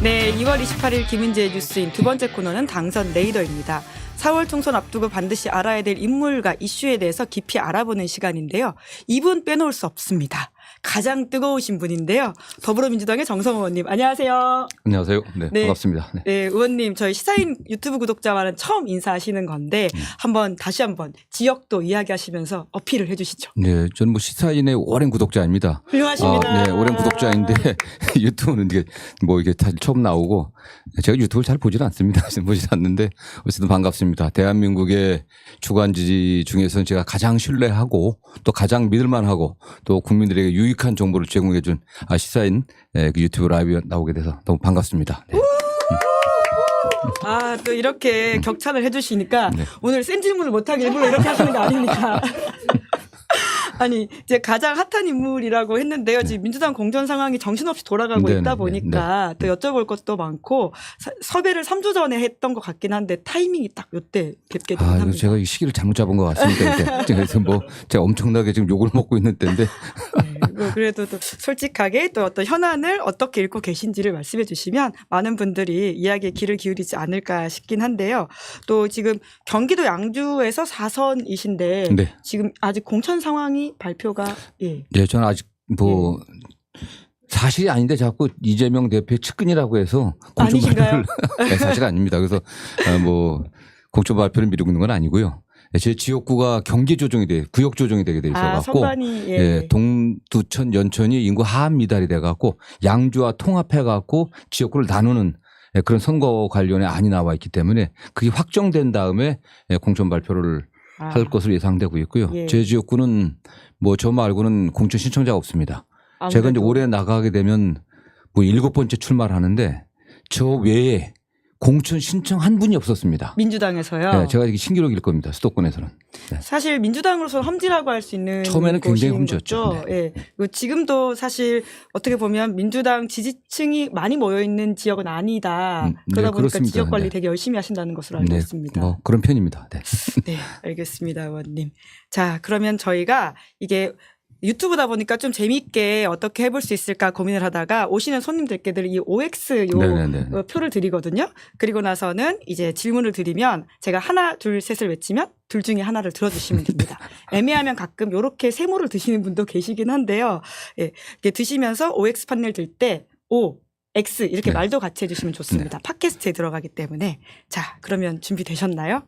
네, 2월 28일 김은지의 뉴스인 두 번째 코너는 당선 레이더입니다. 4월 총선 앞두고 반드시 알아야 될 인물과 이슈에 대해서 깊이 알아보는 시간인데요. 이분 빼놓을 수 없습니다. 가장 뜨거우신 분인데요. 더불어민주당의 정성호 의원님, 안녕하세요. 안녕하세요. 네, 네. 반갑습니다. 네. 네, 의원님, 저희 시사인 유튜브 구독자와는 처음 인사하시는 건데 다시 한번 지역도 이야기하시면서 어필을 해 주시죠. 네, 저는 뭐 시사인의 오랜 구독자입니다. 훌륭하십니다. 네, 오랜 구독자인데 유튜브는 이게 뭐 이게 다 처음 나오고 제가 유튜브를 잘 보지는 않습니다. 보지 않는데 어쨌든 반갑습니다. 대한민국의 주간지 중에서는 제가 가장 신뢰하고 또 가장 믿을만하고 또 국민들에게 유익한 정보를 제공해 준 시사인 그 유튜브 라이브에 나오게 돼서 너무 반갑습니다. 네. 또 이렇게 격찬을 해주시니까 네. 오늘 센 질문을 못하게 일부러 이렇게 하시는 거 아닙니까? 아니, 이제 가장 핫한 인물이라고 했는데요. 지금 민주당 공천 상황이 정신없이 돌아가고 네, 있다 네, 보니까 또 여쭤볼 것도 많고 섭외를 3주 전에 했던 것 같긴 한데 타이밍이 딱 요때 뵙게 되긴 합니다. 제가 이 시기를 잘못 잡은 것 같습니다. 그래서 뭐 제가 엄청나게 지금 욕을 먹고 있는 때인데. 네, 그래도 또 솔직하게 또 어떤 현안을 어떻게 읽고 계신지를 말씀해 주시면 많은 분들이 이야기에 귀를 기울이지 않을까 싶긴 한데요. 또 지금 경기도 양주에서 4선이신데 네. 지금 아직 공천 상황이 발표가 네, 저는 아직 뭐 사실이 아닌데 자꾸 이재명 대표의 측근이라고 해서 공천 아니신가요? 발표를 네, 사실 아닙니다. 그래서 뭐 공천 발표를 미루고 있는 건 아니고요. 제 지역구가 경기 조정이 구역 조정이 되게 돼 있어갖고 선관위 동두천 연천이 인구 하합 미달이 돼갖고 양주와 통합해갖고 지역구를 나누는 그런 선거 관련의 안이 나와 있기 때문에 그게 확정된 다음에 공천 발표를 할 것으로 예상되고 있고요. 예. 제 지역구는 뭐 저 말고는 공천 신청자가 없습니다. 제가 이제 올해 나가게 되면 뭐 7번째 출마를 하는데 저 외에 공천 신청 한 분이 없었습니다. 민주당에서요. 네, 제가 이게 신기록일 겁니다. 수도권에서는. 네. 사실 민주당으로서는 험지라고 할 수 있는 처음에는 굉장히 곳인 험지였죠. 거죠. 예. 그리고 지금도 사실 어떻게 보면 민주당 지지층이 많이 모여 있는 지역은 아니다. 그러다 보니까 그렇습니다. 지역 관리 네. 되게 열심히 하신다는 것으로 알고 있습니다. 뭐 그런 편입니다. 네. 네, 알겠습니다, 의원님. 자, 그러면 저희가 이게 유튜브다 보니까 좀 재미있게 어떻게 해볼 수 있을까 고민을 하다가 오시는 손님들께 이 OX 표를 드리거든요. 그리고 나서는 이제 질문을 드리면 제가 하나, 둘, 셋을 외치면 둘 중에 하나를 들어주시면 됩니다. 애매하면 가끔 이렇게 세모를 드시는 분도 계시긴 한데요. 예, 이렇게 드시면서 OX 판넬 들 때 O, X 이렇게 말도 같이 해주시면 좋습니다. 팟캐스트에 들어가기 때문에. 자, 그러면 준비되셨나요?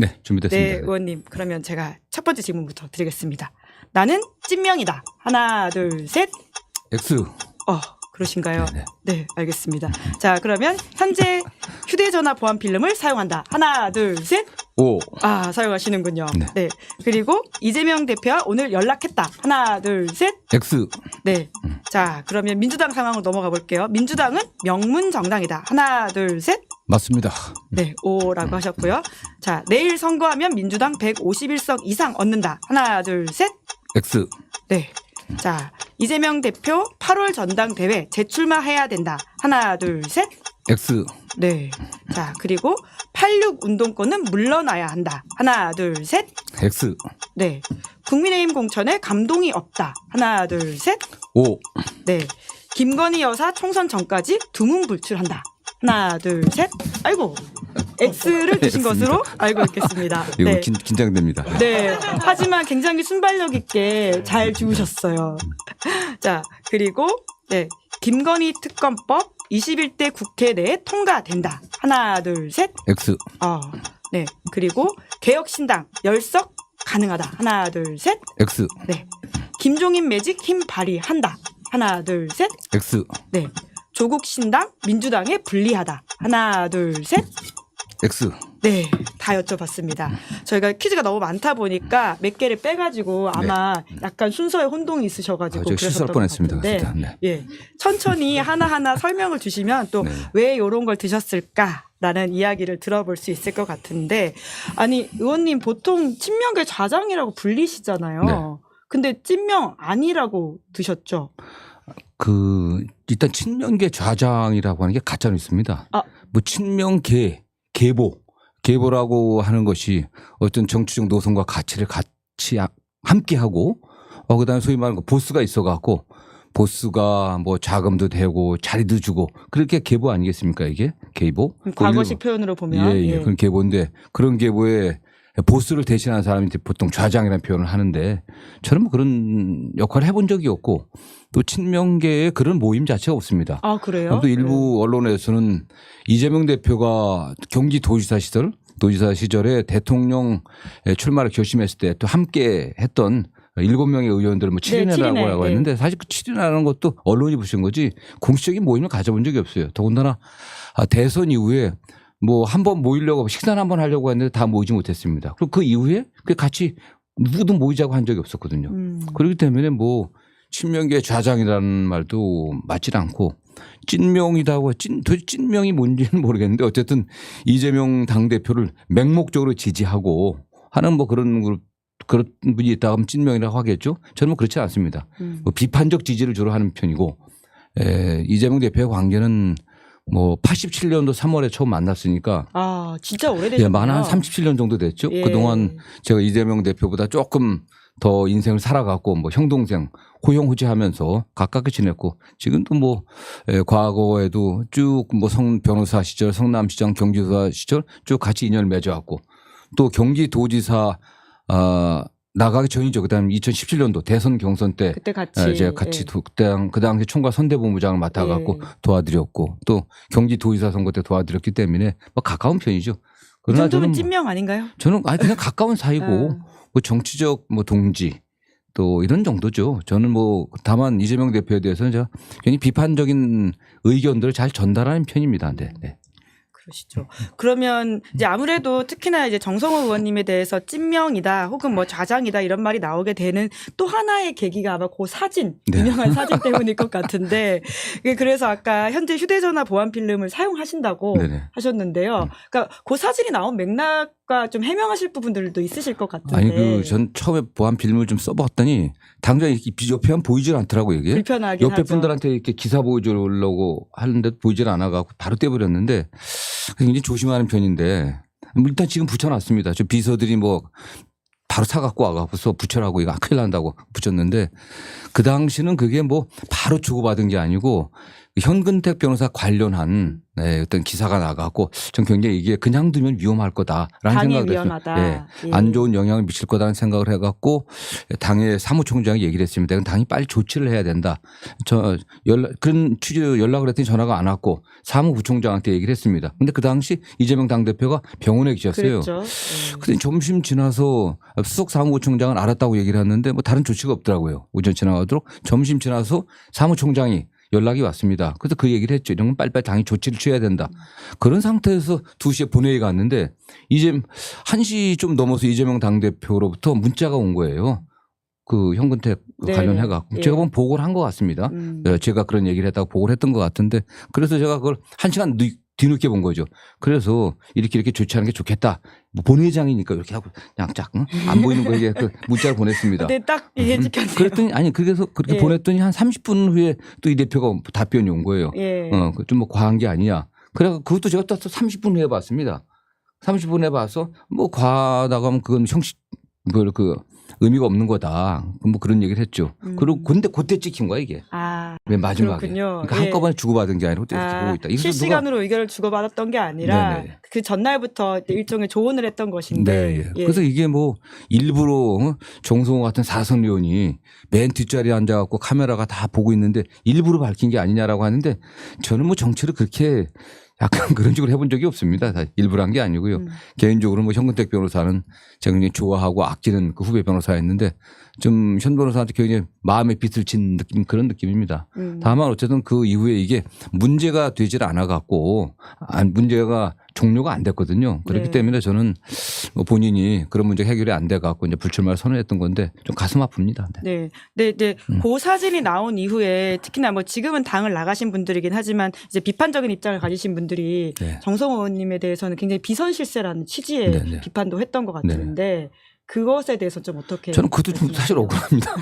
네, 준비됐습니다. 네, 의원님. 그러면 제가 첫 번째 질문부터 드리겠습니다. 나는 찐명이다. 하나, 둘, 셋. X. 그러신가요? 네네. 네, 알겠습니다. 자, 그러면 현재 휴대전화 보안 필름을 사용한다. 하나, 둘, 셋. O. 사용하시는군요. 네. 네. 그리고 이재명 대표와 오늘 연락했다. 하나, 둘, 셋. X. 네. 자, 그러면 민주당 상황으로 넘어가 볼게요. 민주당은 명문 정당이다. 하나, 둘, 셋. 맞습니다. 네, O라고 하셨고요. 자, 내일 선거하면 민주당 151석 이상 얻는다. 하나, 둘, 셋. X. 네. 자, 이재명 대표 8월 전당대회 재출마해야 된다. 하나, 둘, 셋. X. 네. 자, 그리고 86 운동권은 물러나야 한다. 하나, 둘, 셋. X. 네. 국민의힘 공천에 감동이 없다. 하나, 둘, 셋. O. 네. 김건희 여사 총선 전까지 두문불출한다. 하나, 둘, 셋. 아이고. X를 드신 것으로 알고 있겠습니다. 이거 네. 긴장됩니다. 네. 하지만 굉장히 순발력 있게 잘 주우셨어요. 자, 그리고 네. 김건희 특검법 21대 국회 내에 통과된다. 하나, 둘, 셋. X. 네. 그리고 개혁신당 열석 가능하다. 하나, 둘, 셋. X. 네. 김종인 매직 힘 발휘한다. 하나, 둘, 셋. X. 네. 조국 신당 민주당에 불리하다. 하나, 둘, 셋. X. 네, 다 여쭤봤습니다. 저희가 퀴즈가 너무 많다 보니까 몇 개를 빼가지고 아마 약간 순서에 혼동이 있으셔가지고 제가 실수할 뻔했습니다. 같은데, 네. 예, 천천히 하나하나 설명을 주시면 또 왜 이런 걸 드셨을까라는 이야기를 들어볼 수 있을 것 같은데, 아니 의원님 보통 친명계 좌장이라고 불리시잖아요. 네. 근데 찐명 아니라고 드셨죠? 일단 친명계 좌장이라고 하는 게 가짜 뉴스입니다. 뭐 계보라고 하는 것이 어떤 정치적 노선과 가치를 같이 함께하고 그다음에 소위 말하는 보스가 있어갖고 보스가 뭐 자금도 대고 자리도 주고 그렇게 계보 아니겠습니까 이게 계보? 과거식 표현으로 보면 예. 그런 계보인데 그런 계보에 보스를 대신하는 사람이 보통 좌장이라는 표현을 하는데 저는 뭐 그런 역할을 해본 적이 없고 또 친명계에 그런 모임 자체가 없습니다. 아 그래요? 또 일부 언론에서는 이재명 대표가 경기도지사 시절에 대통령 출마를 결심했을 때 또 함께 했던 7명의 의원들을 뭐 7인회라고 하고 했는데 사실 그 7인회라는 것도 언론이 부신 거지 공식적인 모임을 가져본 적이 없어요. 더군다나 대선 이후에 뭐 한 번 모이려고 식사를 한 번 하려고 했는데 다 모이지 못했습니다. 그리고 그 이후에 같이 누구도 모이자고 한 적이 없었거든요. 그렇기 때문에 뭐 친명계 좌장이라는 말도 맞질 않고 찐명이다고 도대체 찐명이 뭔지는 모르겠는데 어쨌든 이재명 당대표를 맹목적으로 지지하고 하는 뭐 그런 분이 있다 하면 찐명이라고 하겠죠. 저는 뭐 그렇지 않습니다. 뭐 비판적 지지를 주로 하는 편이고 이재명 대표의 관계는 뭐 87년도 3월에 처음 만났으니까 아 진짜 오래되셨네요. 만 한 37년 정도 됐죠. 예. 그동안 제가 이재명 대표보다 조금 더 인생을 살아갔고 뭐 형 동생 호영호재하면서 가깝게 지냈고 지금도 뭐 과거에도 쭉 뭐 변호사 시절 성남시장 경기도사 시절 쭉 같이 인연을 맺어왔고 또 경기도지사 나가기 전이죠. 그다음 2017년도 대선 경선 때 그때 같이 제가 같이 그 당시 총괄 선대본부장을 맡아갖고 도와드렸고 또 경기도지사 선거 때 도와드렸기 때문에 뭐 가까운 편이죠. 이 정도면 찐명 아닌가요? 저는 그냥 가까운 사이고 뭐 정치적 뭐 동지 또 이런 정도죠. 저는 뭐 다만 이재명 대표에 대해서는 제가 괜히 비판적인 의견들을 잘 전달하는 편입니다. 네. 그러시죠. 그러면 이제 아무래도 특히나 이제 정성호 의원님에 대해서 찐명이다 혹은 뭐 좌장이다 이런 말이 나오게 되는 또 하나의 계기가 아마 그 사진, 유명한 사진 때문일 것 같은데 그래서 아까 현재 휴대전화 보안 필름을 사용하신다고 하셨는데요. 그러니까 그 사진이 나온 맥락과 좀 해명하실 부분들도 있으실 것 같은데. 아니 전 처음에 보안 필름을 좀 써봤더니 당장 이렇게 옆에 하면 보이질 않더라고요 이게. 불편하긴 옆에 하죠. 분들한테 이렇게 기사 보여주려고 하는데 보이질 않아가지고 바로 떼버렸는데 굉장히 조심하는 편인데 일단 지금 붙여놨습니다. 저 비서들이 뭐 바로 사갖고 와가지고 붙여라고 이거 큰일 난다고 붙였는데 그 당시는 그게 뭐 바로 주고받은 게 아니고 현근택 변호사 관련한 어떤 기사가 나가고 전 굉장히 이게 그냥 두면 위험할 거다라는 생각을 했어요. 안 좋은 영향을 미칠 거다라는 생각을 해갖고 당의 사무총장이 얘기를 했습니다. 당이 빨리 조치를 해야 된다. 그런 취지 연락을 했더니 전화가 안 왔고 사무부총장한테 얘기를 했습니다. 근데 그 당시 이재명 당대표가 병원에 계셨어요. 그때 점심 지나서 수석 사무부총장은 알았다고 얘기를 했는데 뭐 다른 조치가 없더라고요. 오전 지나가도록 점심 지나서 사무총장이 연락이 왔습니다. 그래서 그 얘기를 했죠. 이런 건 빨리빨리 당이 조치를 취해야 된다. 그런 상태에서 2시에 본회의가 왔는데 이제 1시 좀 넘어서 이재명 당대표로부터 문자가 온 거예요. 그 현근택 관련해갖고 제가 보면 보고를 한 것 같습니다. 제가 그런 얘기를 했다고 보고를 했던 것 같은데 그래서 제가 그걸 1시간 뒤늦게 본 거죠. 그래서 이렇게 조치하는 게 좋겠다. 뭐 본회의장이니까 이렇게 하고 그냥 쫙 안 보이는 거에 그 문자를 보냈습니다. 근데 딱 이게 찍혔네요. 그랬더니 그래서 그렇게 보냈더니 한 30분 후에 또 이 대표가 답변이 온 거예요. 좀 뭐 과한 게 아니냐. 그래 그것도 제가 또 30분 후에 봤습니다. 30분 후에 봐서 뭐 과하다고 하면 그건 형식 의미가 없는 거다. 뭐 그런 얘기를 했죠. 그리고 근데 그때 찍힌 거야 이게. 맨 마지막에. 그렇군요. 그러니까 한꺼번에 주고받은 게 아니라 그때 보고 있다. 실시간으로 의견을 주고받았던 게 아니라 그 전날부터 일종의 조언을 했던 것인데. 그래서 이게 뭐 일부러 정성호 같은 사선 의원이 맨 뒷자리에 앉아갖고 카메라가 다 보고 있는데 일부러 밝힌 게 아니냐라고 하는데 저는 뭐 정치를 그렇게 약간 그런 식으로 해본 적이 없습니다. 다 일부러 한 게 아니고요. 개인적으로 뭐 현근택 변호사는 제가 굉장히 좋아하고 아끼는 그 후배 변호사였는데 좀 현 변호사한테 굉장히 마음의 빚을 진 느낌 그런 느낌입니다. 다만 어쨌든 그 이후에 이게 문제가 되질 않아 갖고 문제가 종료가 안 됐거든요. 그렇기 때문에 저는 뭐 본인이 그런 문제 해결이 안 돼 갖고 이제 불출마를 선언했던 건데 좀 가슴 아픕니다. 네. 그 사진이 나온 이후에 특히나 뭐 지금은 당을 나가신 분들이긴 하지만 이제 비판적인 입장을 가지신 분들이 정성호 의원님에 대해서는 굉장히 비선 실세라는 취지의 비판도 했던 것 같은데 그것에 대해서 좀 어떻게? 저는 그것도 좀 사실 억울합니다.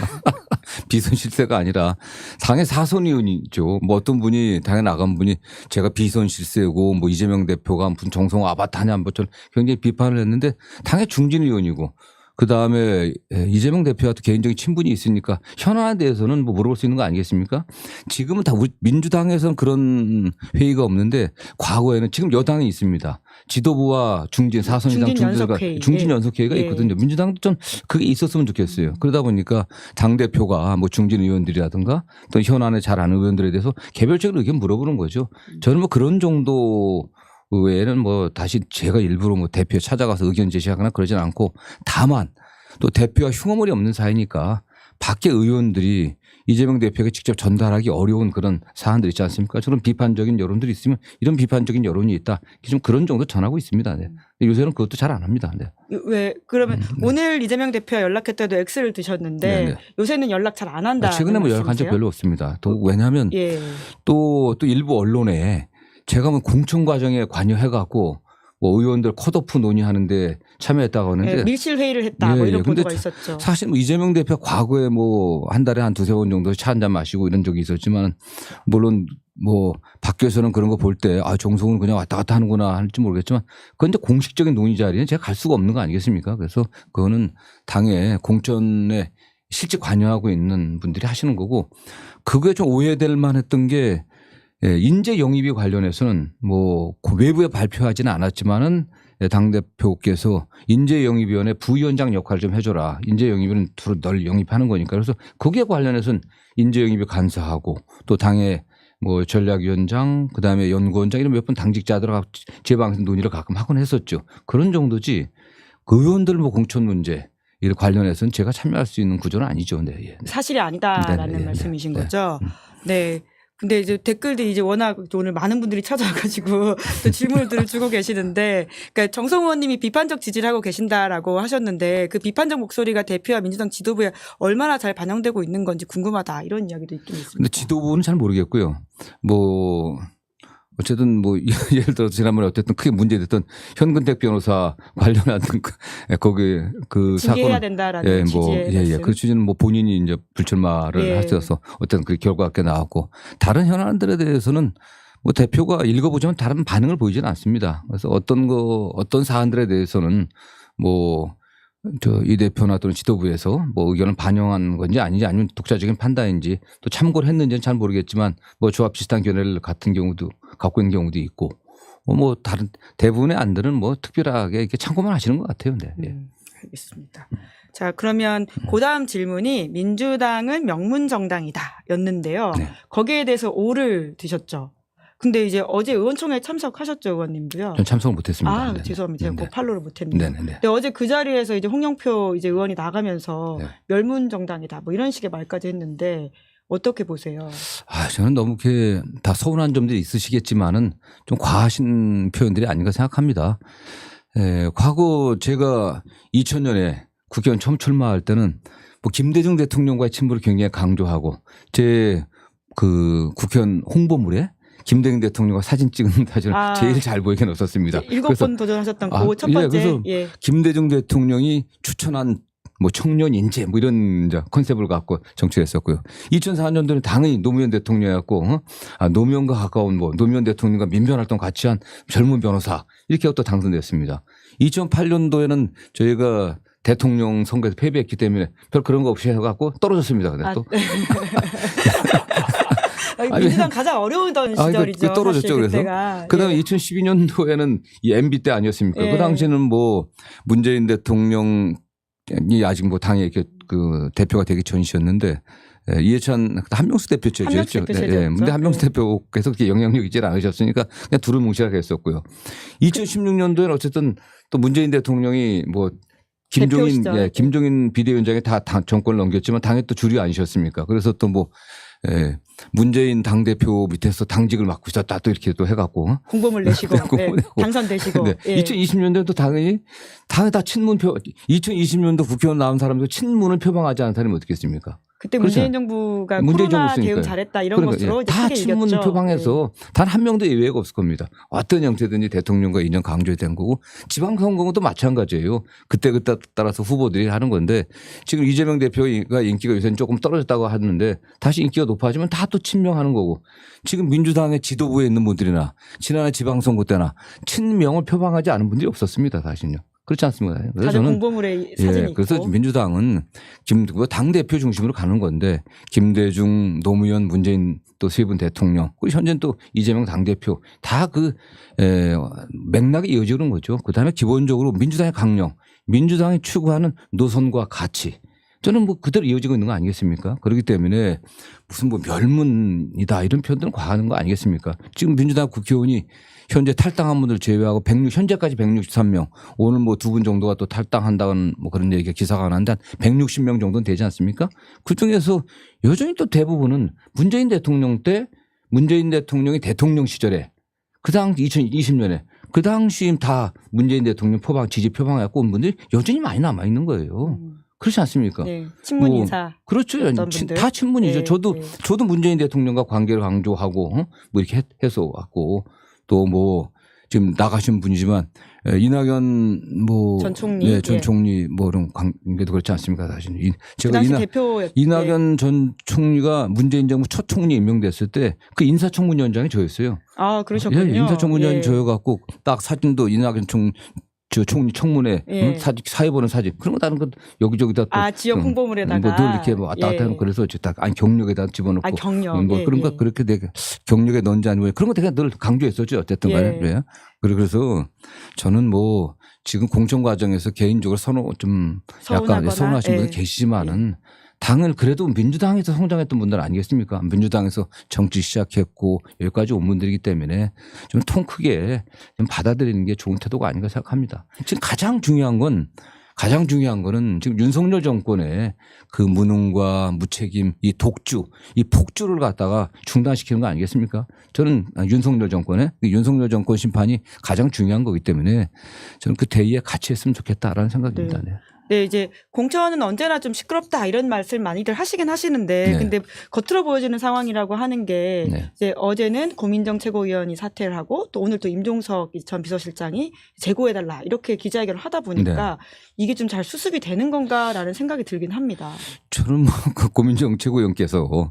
비선 실세가 아니라 당의 사선 의원이죠. 뭐 어떤 분이 당에 나간 분이 제가 비선 실세고 뭐 이재명 대표가 무슨 정성호 아바타냐 뭐 저는 굉장히 비판을 했는데 당의 중진 의원이고 그다음에 이재명 대표와 또 개인적인 친분이 있으니까 현안에 대해서는 뭐 물어볼 수 있는 거 아니겠습니까? 지금은 다 민주당에서는 그런 회의가 없는데 과거에는 지금 여당이 있습니다. 지도부와 중진 사선이당 중진 연석회의가 예. 있거든요. 민주당도 좀 그게 있었으면 좋겠어요. 그러다 보니까 당 대표가 뭐 중진 의원들이라든가 또 현안에 잘 아는 의원들에 대해서 개별적인 의견 물어보는 거죠. 저는 뭐 그런 정도 외에는 뭐 다시 제가 일부러 뭐 대표 찾아가서 의견 제시하거나 그러진 않고, 다만 또 대표와 흉어물이 없는 사이니까 밖에 의원들이 이재명 대표에게 직접 전달하기 어려운 그런 사안들 있지 않습니까? 저런 비판적인 여론들이 있으면 이런 비판적인 여론이 있다, 좀 그런 정도 전하고 있습니다. 네. 요새는 그것도 잘 안 합니다. 네. 왜 그러면 오늘 이재명 대표와 연락했을 때도 X를 드셨는데 네네. 요새는 연락 잘 안 한다. 최근에 뭐 연락한 적 별로 없습니다. 또 왜냐하면 예. 또 일부 언론에 제가 뭐 공천 과정에 관여해갖고 뭐 의원들 컷오프 논의하는데 참여했다고 하는데 예, 밀실 회의를 했다. 뭐 이런 보도가 있었죠. 사실 뭐 이재명 대표 과거에 뭐 한 달에 한 두세 번 정도 차 한 잔 마시고 이런 적이 있었지만, 물론 뭐 밖에서는 그런 거 볼 때 아, 정성은 그냥 왔다 갔다 하는구나 할지 모르겠지만, 그건 이제 공식적인 논의 자리는 제가 갈 수가 없는 거 아니겠습니까? 그래서 그거는 당의 공천에 실제 관여하고 있는 분들이 하시는 거고, 그게 좀 오해될 만했던 게 인재 영입이 관련해서는 뭐 외부에 발표하지는 않았지만은 당대표께서 인재영입위원회 부위원장 역할을 좀 해줘라. 인재영입은 널 영입하는 거니까. 그래서 거기에 관련해서는 인재영입이 간사하고 또 당의 뭐 전략위원장 그다음에 연구원장 이런 몇 분 당직자들하고 제 방에서 논의를 가끔 하곤 했었죠. 그런 정도지 의원들 뭐 공천 문제 이 관련해서는 제가 참여할 수 있는 구조는 아니죠. 네. 예. 사실이 아니다라는 네. 말씀이신 네. 거죠. 네. 근데 이제 댓글들이 이제 워낙 오늘 많은 분들이 찾아와가지고 또 질문들을 주고 계시는데, 그러니까 정성 의원님이 비판적 지지를 하고 계신다라고 하셨는데 그 비판적 목소리가 대표와 민주당 지도부에 얼마나 잘 반영되고 있는 건지 궁금하다, 이런 이야기도 있긴 있습니다. 근데 지도부는 잘 모르겠고요. 뭐 어쨌든 뭐 예를 들어서 지난번에 어쨌든 크게 문제됐던 현근택 변호사 관련한 거기 그 징계해야 사건, 된다라는 예, 취지의 말씀. 그 취지는 뭐 본인이 이제 불출마를 예. 하셔서 어쨌든 그 결과가 나왔고, 다른 현안들에 대해서는 뭐 대표가 읽어보지만 다른 반응을 보이지는 않습니다. 그래서 어떤 사안들에 대해서는 뭐 이 대표나 또는 지도부에서 뭐 의견을 반영한 건지 아닌지, 아니면 독자적인 판단인지 또 참고를 했는지는 잘 모르겠지만 뭐 저와 비슷한 견해를 같은 경우도 갖고 있는 경우도 있고, 뭐 다른 대부분의 안들은 뭐 특별하게 이렇게 참고만 하시는 것 같아요. 네. 알겠습니다. 자, 그러면 그다음 질문이 민주당은 명문정당이다 였는데요. 네. 거기에 대해서 오를 드셨죠. 근데 이제 어제 의원총회에 참석하셨죠, 의원님도요. 전 참석을 못했습니다. 아, 네네. 죄송합니다. 제가 네네. 팔로우를 못했네요. 네네. 근데 어제 그 자리에서 이제 홍영표 이제 의원이 나가면서 네. 멸문정당이다 뭐 이런 식의 말까지 했는데 어떻게 보세요? 저는 너무 이렇게 다 서운한 점들이 있으시겠지만은 좀 과하신 표현들이 아닌가 생각합니다. 과거 제가 2000년에 국회의원 처음 출마할 때는 뭐 김대중 대통령과의 친분을 굉장히 강조하고, 제 그 국회의원 홍보물에 김대중 대통령과 사진 찍은 사진을 제일 잘 보이게 넣었습니다. 7번 도전하셨던 그 첫 번째. 그래서 김대중 대통령이 추천한 뭐 청년 인재 뭐 이런 이제 컨셉을 갖고 정치했었고요. 2004년도는 당연히 노무현 대통령이었고, 노무현과 가까운 뭐 노무현 대통령과 민변 활동 같이 한 젊은 변호사 이렇게 또 당선됐습니다. 2008년도에는 저희가 대통령 선거에서 패배했기 때문에 별 그런 거 없이 해갖고 떨어졌습니다. 근데 또. 민주당 가장 어려웠던 시절이죠. 떨어졌죠. 그래서. 그다음에 2012년도에는 이 MB 때 아니었습니까? 그 당시에는 뭐 문재인 대통령이 아직 뭐 당의 이렇게 그 대표가 되기 전이셨는데, 이해찬 한명수 대표죠. 근데 한명수 대표께서 그렇게 영향력 있지 않으셨으니까 그냥 둘을 뭉치라고 했었고요. 2016년도에는 어쨌든 또 문재인 대통령이 뭐 김종인 비대위원장에 다 정권을 넘겼지만 당에 또 줄이 아니셨습니까? 그래서 또 뭐 문재인 당대표 밑에서 당직을 맡고 있었다 또 이렇게 또 해갖고 공범을 내시고 당선되시고. 2020년도에도 당연히 당에 다 친문표, 2020년도 국회의원 나온 사람들 친문을 표방하지 않은 사람이 어떻겠습니까? 그때 문재인 정부가 코로나 대응 잘했다 이런 것으로 다 친문을 표방해서 단 한 명도 예외가 없을 겁니다. 어떤 형태든지 대통령과 인연 강조된 거고, 지방선거도 마찬가지예요. 그때 따라서 후보들이 하는 건데, 지금 이재명 대표가 인기가 요새는 조금 떨어졌다고 하는데 다시 인기가 높아지면 다 또 친명하는 거고, 지금 민주당의 지도부에 있는 분들이나 지난해 지방선거 때나 친명을 표방하지 않은 분들이 없었습니다. 사실요. 그렇지 않습니까? 그래서 다들 공보물에 사진이 있고. 그래서 민주당은 당 대표 중심으로 가는 건데 김대중, 노무현, 문재인 또 세 분 대통령 그리고 현재는 또 이재명 당 대표 다 그 맥락이 이어지는 거죠. 그다음에 기본적으로 민주당의 강령, 민주당이 추구하는 노선과 가치. 저는 뭐 그대로 이어지고 있는 거 아니겠습니까? 그렇기 때문에 무슨 뭐 멸문이다 이런 표현들은 과하는 거 아니겠습니까? 지금 민주당 국회의원이 현재 탈당한 분들 제외하고 현재까지 163명 오늘 뭐 두 분 정도가 또 탈당한다는 뭐 그런 얘기가 기사가 나는데 한 160명 정도는 되지 않습니까? 그중에서 여전히 또 대부분은 문재인 대통령 때 문재인 대통령이 대통령 시절에 그 당 2020년에 그 당시 다 문재인 대통령 지지 표방해갖고 온 분들이 여전히 많이 남아있는 거예요. 그렇지 않습니까? 네. 친문 인사. 그렇죠. 다 친문이죠. 네. 저도 문재인 대통령과 관계를 강조하고 뭐 이렇게 해서 왔고 또 뭐 지금 나가신 분이지만 이낙연 뭐 전 총리, 전 총리 뭐 이런 관계도 그렇지 않습니까? 사실 제가 대표였. 이낙연 전 총리가 문재인 정부 첫 총리 임명됐을 때 그 인사청문위원장이 저였어요. 아 그러셨군요. 인사청문위원장이 저여갖고 딱 사진도 이낙연 총리 청문회 사진 사회 보는 사진 그런 거 다른 거 여기저기다 또 지역 홍보물에다가 늘 이렇게 뭐 왔다 갔다 하는 그래서 딱 경력에다 집어넣고 경력 그런 거 그렇게 되게 경력에 넣은지 아니면 그런 거 되게 늘 강조했었죠 어쨌든 간에 네. 그래서 저는 뭐 지금 공천 과정에서 개인적으로 좀 약간 서운하신 분들 계시지만은 당을 그래도 민주당에서 성장했던 분들 아니겠습니까? 민주당에서 정치 시작했고 여기까지 온 분들이기 때문에 좀 통 크게 좀 받아들이는 게 좋은 태도가 아닌가 생각합니다. 지금 가장 중요한 거는 지금 윤석열 정권의 그 무능과 무책임 이 폭주를 갖다가 중단시키는 거 아니겠습니까? 저는 윤석열 정권 심판이 가장 중요한 거기 때문에 저는 그 대의에 같이 했으면 좋겠다라는 생각입니다. 네. 네, 이제 공천은 언제나 좀 시끄럽다 이런 말씀 많이들 하시긴 하시는데, 근데 겉으로 보여지는 상황이라고 하는 게 이제 어제는 고민정 최고위원이 사퇴를 하고 또 오늘 또 임종석 전 비서실장이 재고해달라 이렇게 기자회견을 하다 보니까 이게 좀 잘 수습이 되는 건가라는 생각이 들긴 합니다. 저는 뭐 그 고민정 최고위원께서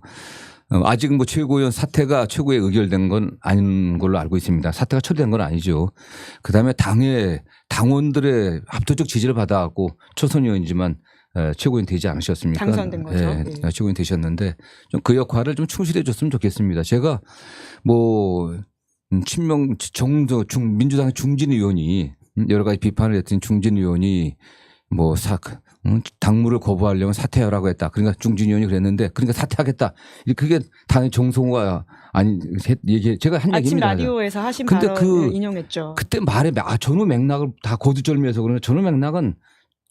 아직은 뭐 최고위원 사퇴가 최고에 의결된 건 아닌 걸로 알고 있습니다. 사퇴가 처리된 건 아니죠. 그다음에 당원들의 압도적 지지를 받아갖고 초선 의원이지만 최고위원 되지 않으셨습니까? 당선된 거죠. 네. 최고위원 되셨는데 좀 그 역할을 좀 충실해 줬으면 좋겠습니다. 제가 뭐 민주당의 중진 의원이 여러 가지 비판을 했더니 중진 의원이 뭐 당무를 거부하려면 사퇴하라고 했다. 그러니까 중진 의원이 그랬는데 그러니까 사퇴하겠다. 그게 당의 정성호가 제가 한 얘기입니다. 아침 라디오에서 하신 발언을 인용했죠. 그때 말에 전후 맥락을 다 거두절미해서 그러면 전후 맥락은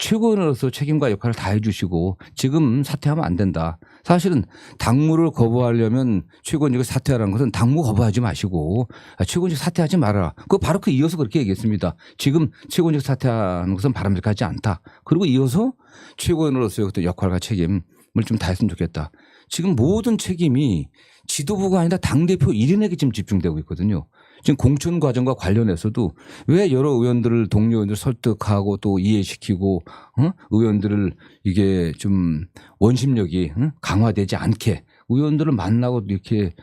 최고위원으로서 책임과 역할을 다 해주시고 지금 사퇴하면 안 된다. 사실은 당무를 거부하려면 최고위원직을 사퇴하라는 것은 당무 거부하지 마시고 최고위원직 사퇴하지 말아라. 바로 이어서 그렇게 얘기했습니다. 지금 최고위원직 사퇴하는 것은 바람직하지 않다. 그리고 이어서 최고위원으로서의 어떤 역할과 책임을 좀 다했으면 좋겠다. 지금 모든 책임이 지도부가 아니라 당대표 1인에게 지금 집중되고 있거든요. 지금 공천 과정과 관련해서도 왜 여러 의원들을 동료 의원들 설득하고 또 이해시키고 의원들을 이게 좀 원심력이 강화되지 않게 의원들을 만나고 이렇게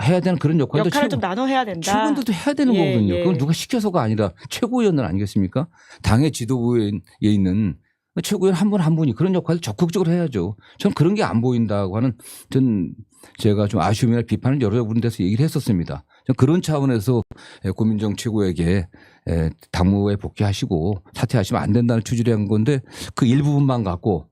해야 되는 그런 역할을 좀 나눠 해야 된다. 최고위원들도 해야 되는 거거든요. 그건 누가 시켜서가 아니라 최고위원은 아니겠습니까? 당의 지도부에 있는 최고위원 한 분 한 분이 그런 역할을 적극적으로 해야죠. 전 그런 게 안 보인다고 하는 제가 좀 아쉬움이나 비판을 여러 군데서 얘기를 했었습니다. 그런 차원에서 고민정 최고에게 당무에 복귀하시고 사퇴하시면 안 된다는 취지를 한 건데 그 일부분만 갖고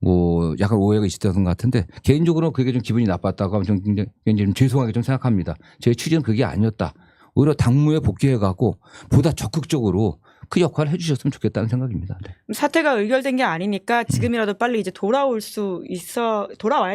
뭐 약간 오해가 있었던 것 같은데 개인적으로 그게 좀 기분이 나빴다고 하면 좀 굉장히 좀 죄송하게 좀 생각합니다. 제 취지는 그게 아니었다. 오히려 당무에 복귀해 갖고 보다 적극적으로 그 역할을 해 주셨으면 좋겠다는 생각입니다. 네. 사태가 의결된 게 아니니까 지금이라도 빨리 이제 돌아와야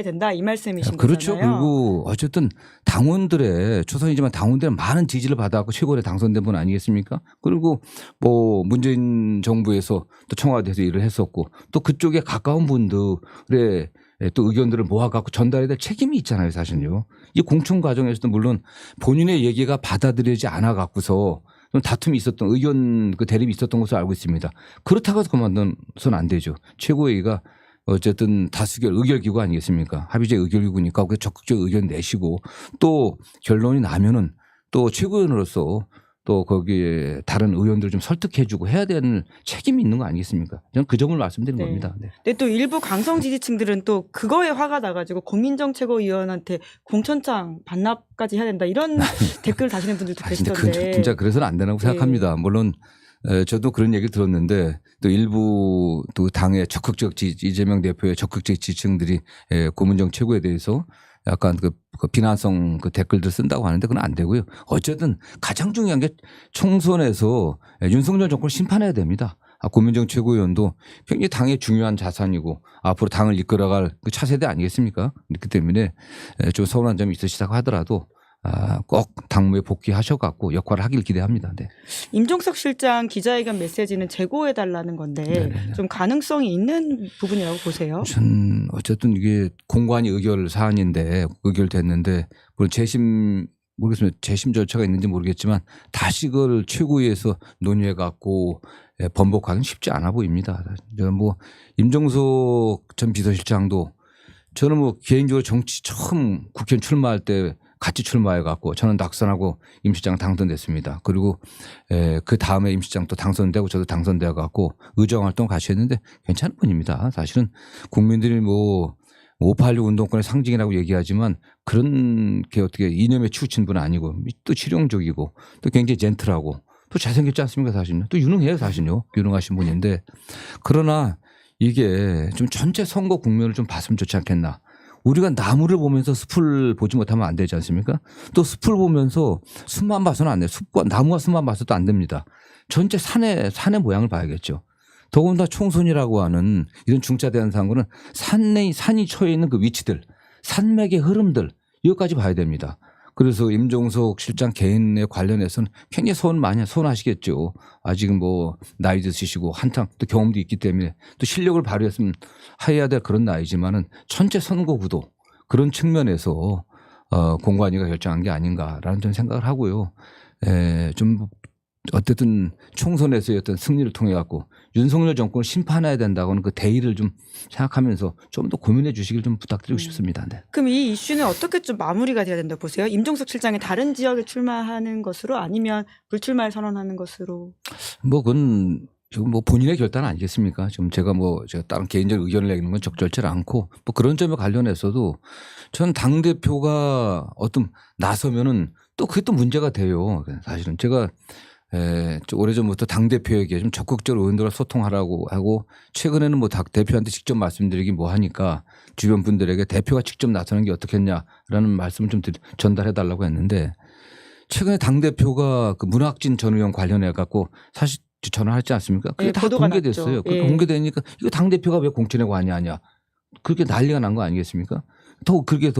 된다 이 말씀이신 그렇죠. 거잖아요. 그리고 어쨌든 당원들의 초선이지만 당원들의 많은 지지를 받아갖고 최고위원에 당선된 분 아니겠습니까? 그리고 뭐 문재인 정부에서 또 청와대에서 일을 했었고 또 그쪽에 가까운 분들의 또 의견들을 모아갖고 전달해야 될 책임이 있잖아요, 사실요. 이 공천 과정에서도 물론 본인의 얘기가 받아들여지지 않아갖고서 좀 다툼이 있었던 의견 그 대립이 있었던 것으로 알고 있습니다. 그렇다고 해서 그만둬서는 안 되죠. 최고회의가 어쨌든 다수결 의결기구 아니겠습니까? 합의제 의결기구니까 그 적극적 의견 내시고 또 결론이 나면은 또 최고위원으로서 또 거기에 다른 의원들을 좀 설득해주고 해야 되는 책임이 있는 거 아니겠습니까? 저는 그 점을 말씀드린 네. 겁니다. 네. 근데 또 일부 강성 지지층들은 또 그거에 화가 나가지고 고민정 최고위원한테 공천장 반납까지 해야 된다 이런 댓글 다시는 분들도 계시던데. 진짜 그래서는 안 되라고 생각합니다. 물론 저도 그런 얘기 들었는데 또 일부 또 당의 적극적 이재명 대표의 적극적 지지층들이 고민정 최고에 대해서 약간 그 비난성 그 댓글들 쓴다고 하는데 그건 안 되고요. 어쨌든 가장 중요한 게 총선에서 윤석열 정권을 심판해야 됩니다. 고민정 최고위원도 굉장히 당의 중요한 자산이고 앞으로 당을 이끌어갈 그 차세대 아니겠습니까? 그렇기 때문에 좀 서운한 점이 있으시다고 하더라도 꼭 당무에 복귀하셔갖고 역할을 하길 기대합니다. 네. 임종석 실장 기자회견 메시지는 재고해달라는 건데 네네네. 좀 가능성이 있는 부분이라고 보세요? 전 어쨌든 이게 공관위 의결 사안인데 의결됐는데 물론 모르겠습니다. 재심 절차가 있는지 모르겠지만 다시 그걸 최고위에서 논의해갖고 번복하기는 쉽지 않아 보입니다. 뭐 임종석 전 비서실장도 저는 뭐 개인적으로 정치 처음 국회의원 출마할 때 같이 출마해갖고 저는 낙선하고 임 실장 당선됐습니다. 그리고 그 다음에 임 실장 또 당선되고 저도 당선되어갖고 의정활동 같이 했는데 괜찮은 분입니다. 사실은 국민들이 뭐 586 운동권의 상징이라고 얘기하지만 그런 게 어떻게 이념에 치우친 분은 아니고 또 실용적이고 또 굉장히 젠틀하고 또 잘생겼지 않습니까 사실은. 또 유능해요 사실요. 유능하신 분인데 그러나 이게 좀 전체 선거 국면을 좀 봤으면 좋지 않겠나. 우리가 나무를 보면서 숲을 보지 못하면 안 되지 않습니까? 또 숲을 보면서 숲만 봐서는 안 돼요. 숲과 나무와 숲만 봐서도 안 됩니다. 전체 산의 모양을 봐야겠죠. 더군다나 총선이라고 하는 이런 중차대한 선거는 산이 처해 있는 그 위치들, 산맥의 흐름들 이것까지 봐야 됩니다. 그래서 임종석 실장 개인에 관련해서는 굉장히 서운하시겠죠. 아직은 뭐 나이도 있으시고 한창 또 경험도 있기 때문에 또 실력을 발휘했으면 해야 될 그런 나이지만은 전체 선거 구도 그런 측면에서 공관위가 결정한 게 아닌가라는 좀 생각을 하고요. 좀 어쨌든 총선에서의 어떤 승리를 통해 갖고 윤석열 정권을 심판해야 된다고는 그 대의를 좀 생각하면서 좀 더 고민해 주시길 좀 부탁드리고 싶습니다. 네. 그럼 이 이슈는 어떻게 좀 마무리가 돼야 된다 보세요? 임종석 실장이 다른 지역에 출마하는 것으로 아니면 불출마를 선언하는 것으로? 뭐 그건 지금 뭐 본인의 결단 아니겠습니까? 지금 제가 다른 개인적 의견을 내는 건 적절치 않고 뭐 그런 점에 관련해서도 전 당대표가 어떤 나서면은 또 그게 또 문제가 돼요. 사실은 제가 오래전부터 당대표에게 좀 적극적으로 의원들과 소통하라고 하고 최근에는 뭐 대표한테 직접 말씀드리기 뭐 하니까 주변 분들에게 대표가 직접 나서는 게 어떻겠냐라는 말씀을 좀 전달해 달라고 했는데 최근에 당대표가 그 문학진 전 의원 관련해 갖고 사실 전화했지 않습니까? 그게 다 공개됐어요. 그렇게 공개되니까 이거 당대표가 왜 공천에 관여하냐. 그렇게 난리가 난 거 아니겠습니까? 그렇게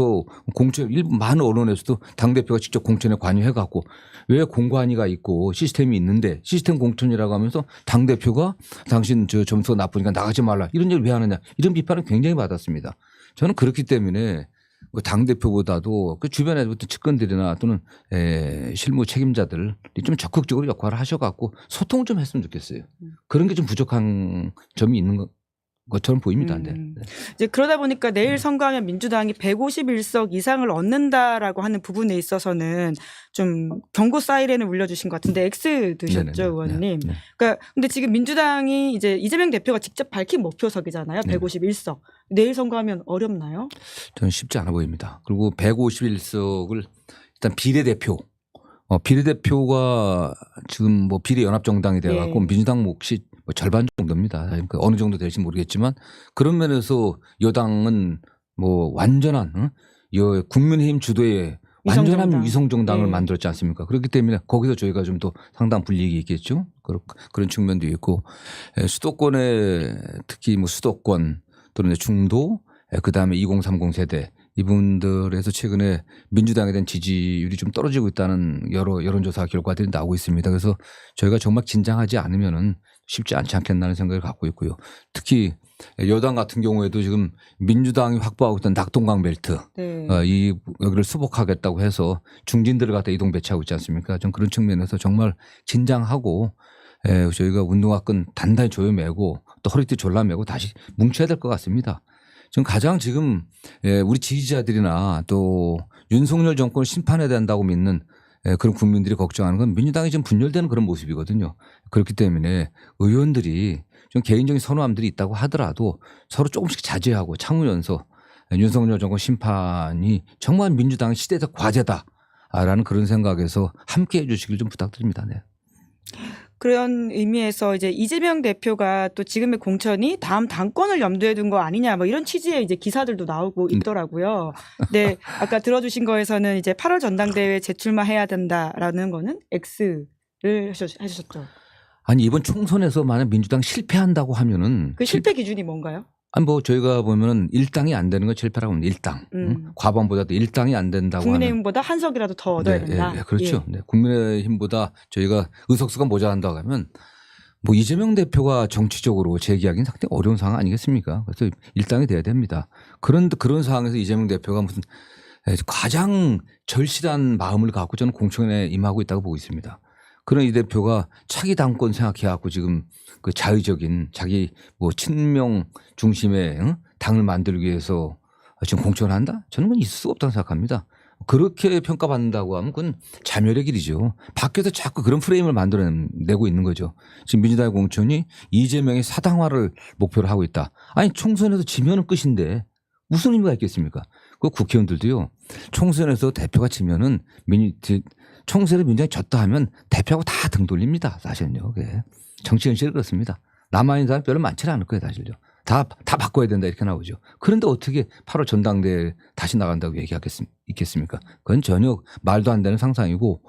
일부 많은 언론에서도 당대표가 직접 공천에 관여해갖고 왜 공관위가 있고 시스템이 있는데 시스템 공천이라고 하면서 당대표가 당신 점수가 나쁘니까 나가지 말라 이런 얘기를 왜 하느냐 이런 비판을 굉장히 받았습니다. 저는 그렇기 때문에 당대표보다도 그 주변에 측근들이나 또는 실무 책임자들이 좀 적극적으로 역할을 하셔갖고 소통을 좀 했으면 좋겠어요. 그런 게 좀 부족한 점이 있는 것처럼 보입니다. 네. 이제 그러다 보니까 내일 선거하면 민주당이 151석 이상을 얻는다라고 하는 부분에 있어서는 좀 경고 사이렌을 울려주신 것 같은데 X 드셨죠, 의원님. 네. 그러니까 근데 지금 민주당이 이제 이재명 대표가 직접 밝힌 목표석이잖아요. 151석. 내일 선거하면 어렵나요? 저는 쉽지 않아 보입니다. 그리고 151석을 일단 비례대표가 지금 뭐 비례연합정당이 돼갖고 민주당 몫이 뭐 절반 정도입니다. 그러니까 어느 정도 될지 모르겠지만 그런 면에서 여당은 뭐 완전한 국민의힘 주도의 완전한 위성정당을 만들었지 않습니까? 그렇기 때문에 거기서 저희가 좀 더 상당한 불이익이 있겠죠. 그런 측면도 있고 수도권에 특히 뭐 수도권 또는 중도 그다음에 2030 세대 이분들에서 최근에 민주당에 대한 지지율이 좀 떨어지고 있다는 여러 여론조사 결과들이 나오고 있습니다. 그래서 저희가 정말 긴장하지 않으면은 쉽지 않지 않겠나는 생각을 갖고 있고요. 특히 여당 같은 경우에도 지금 민주당이 확보하고 있던 낙동강 벨트 여기를 수복하겠다고 해서 중진들을 갖다 이동 배치하고 있지 않습니까? 좀 그런 측면에서 정말 긴장하고 저희가 운동화끈 단단히 조여매고 또 허리띠 졸라매고 다시 뭉쳐야 될 것 같습니다. 지금 우리 지지자들이나 또 윤석열 정권을 심판해야 된다고 믿는 그런 국민들이 걱정하는 건 민주당이 지금 분열되는 그런 모습이거든요. 그렇기 때문에 의원들이 좀 개인적인 선호함들이 있다고 하더라도 서로 조금씩 자제하고 참으면서 윤석열 정권 심판이 정말 민주당의 시대적 과제다라는 그런 생각에서 함께 해 주시길 좀 부탁드립니다. 네. 그런 의미에서 이제 이재명 대표가 또 지금의 공천이 다음 당권을 염두에 둔 거 아니냐 뭐 이런 취지의 이제 기사들도 나오고 있더라고요. 네. 아까 들어주신 거에서는 이제 8월 전당대회에 재출마해야 된다라는 거는 X를 하셨죠. 아니 이번 총선에서 만약 민주당 실패한다고 하면은 그 실패 기준이 뭔가요? 아니 뭐 저희가 보면은 일당이 안 되는 건 실패라고 하면 일당 과반보다도 일당이 안 된다고 하면 국민의힘보다 한 석이라도 더 얻어야 된다. 네, 그렇죠. 예. 네, 국민의힘보다 저희가 의석수가 모자란다고 하면 뭐 이재명 대표가 정치적으로 제기하기는 상당히 어려운 상황 아니겠습니까? 그래서 일당이 돼야 됩니다. 그런데 그런 상황에서 이재명 대표가 무슨 가장 절실한 마음을 갖고 저는 공천에 임하고 있다고 보고 있습니다. 그런 이 대표가 차기 당권 생각해갖고 지금 그 자의적인 자기 뭐 친명 중심의 당을 만들기 위해서 지금 공천을 한다? 저는 그건 있을 수가 없다고 생각합니다. 그렇게 평가받는다고 하면 그건 자멸의 길이죠. 밖에서 자꾸 그런 프레임을 만들어내고 있는 거죠. 지금 민주당의 공천이 이재명의 사당화를 목표로 하고 있다. 아니 총선에서 지면은 끝인데 무슨 의미가 있겠습니까? 그 국회의원들도요. 총선에서 대표가 지면은 총선에 민주당이 졌다 하면 대표하고 다 등 돌립니다. 사실은요. 그게 정치 현실이 그렇습니다. 남아있는 사람 별로 많지는 않을 거예요. 사실요. 다 바꿔야 된다 이렇게 나오죠. 그런데 어떻게 8월 전당대회에 다시 나간다고 얘기하겠습니까? 그건 전혀 말도 안 되는 상상이고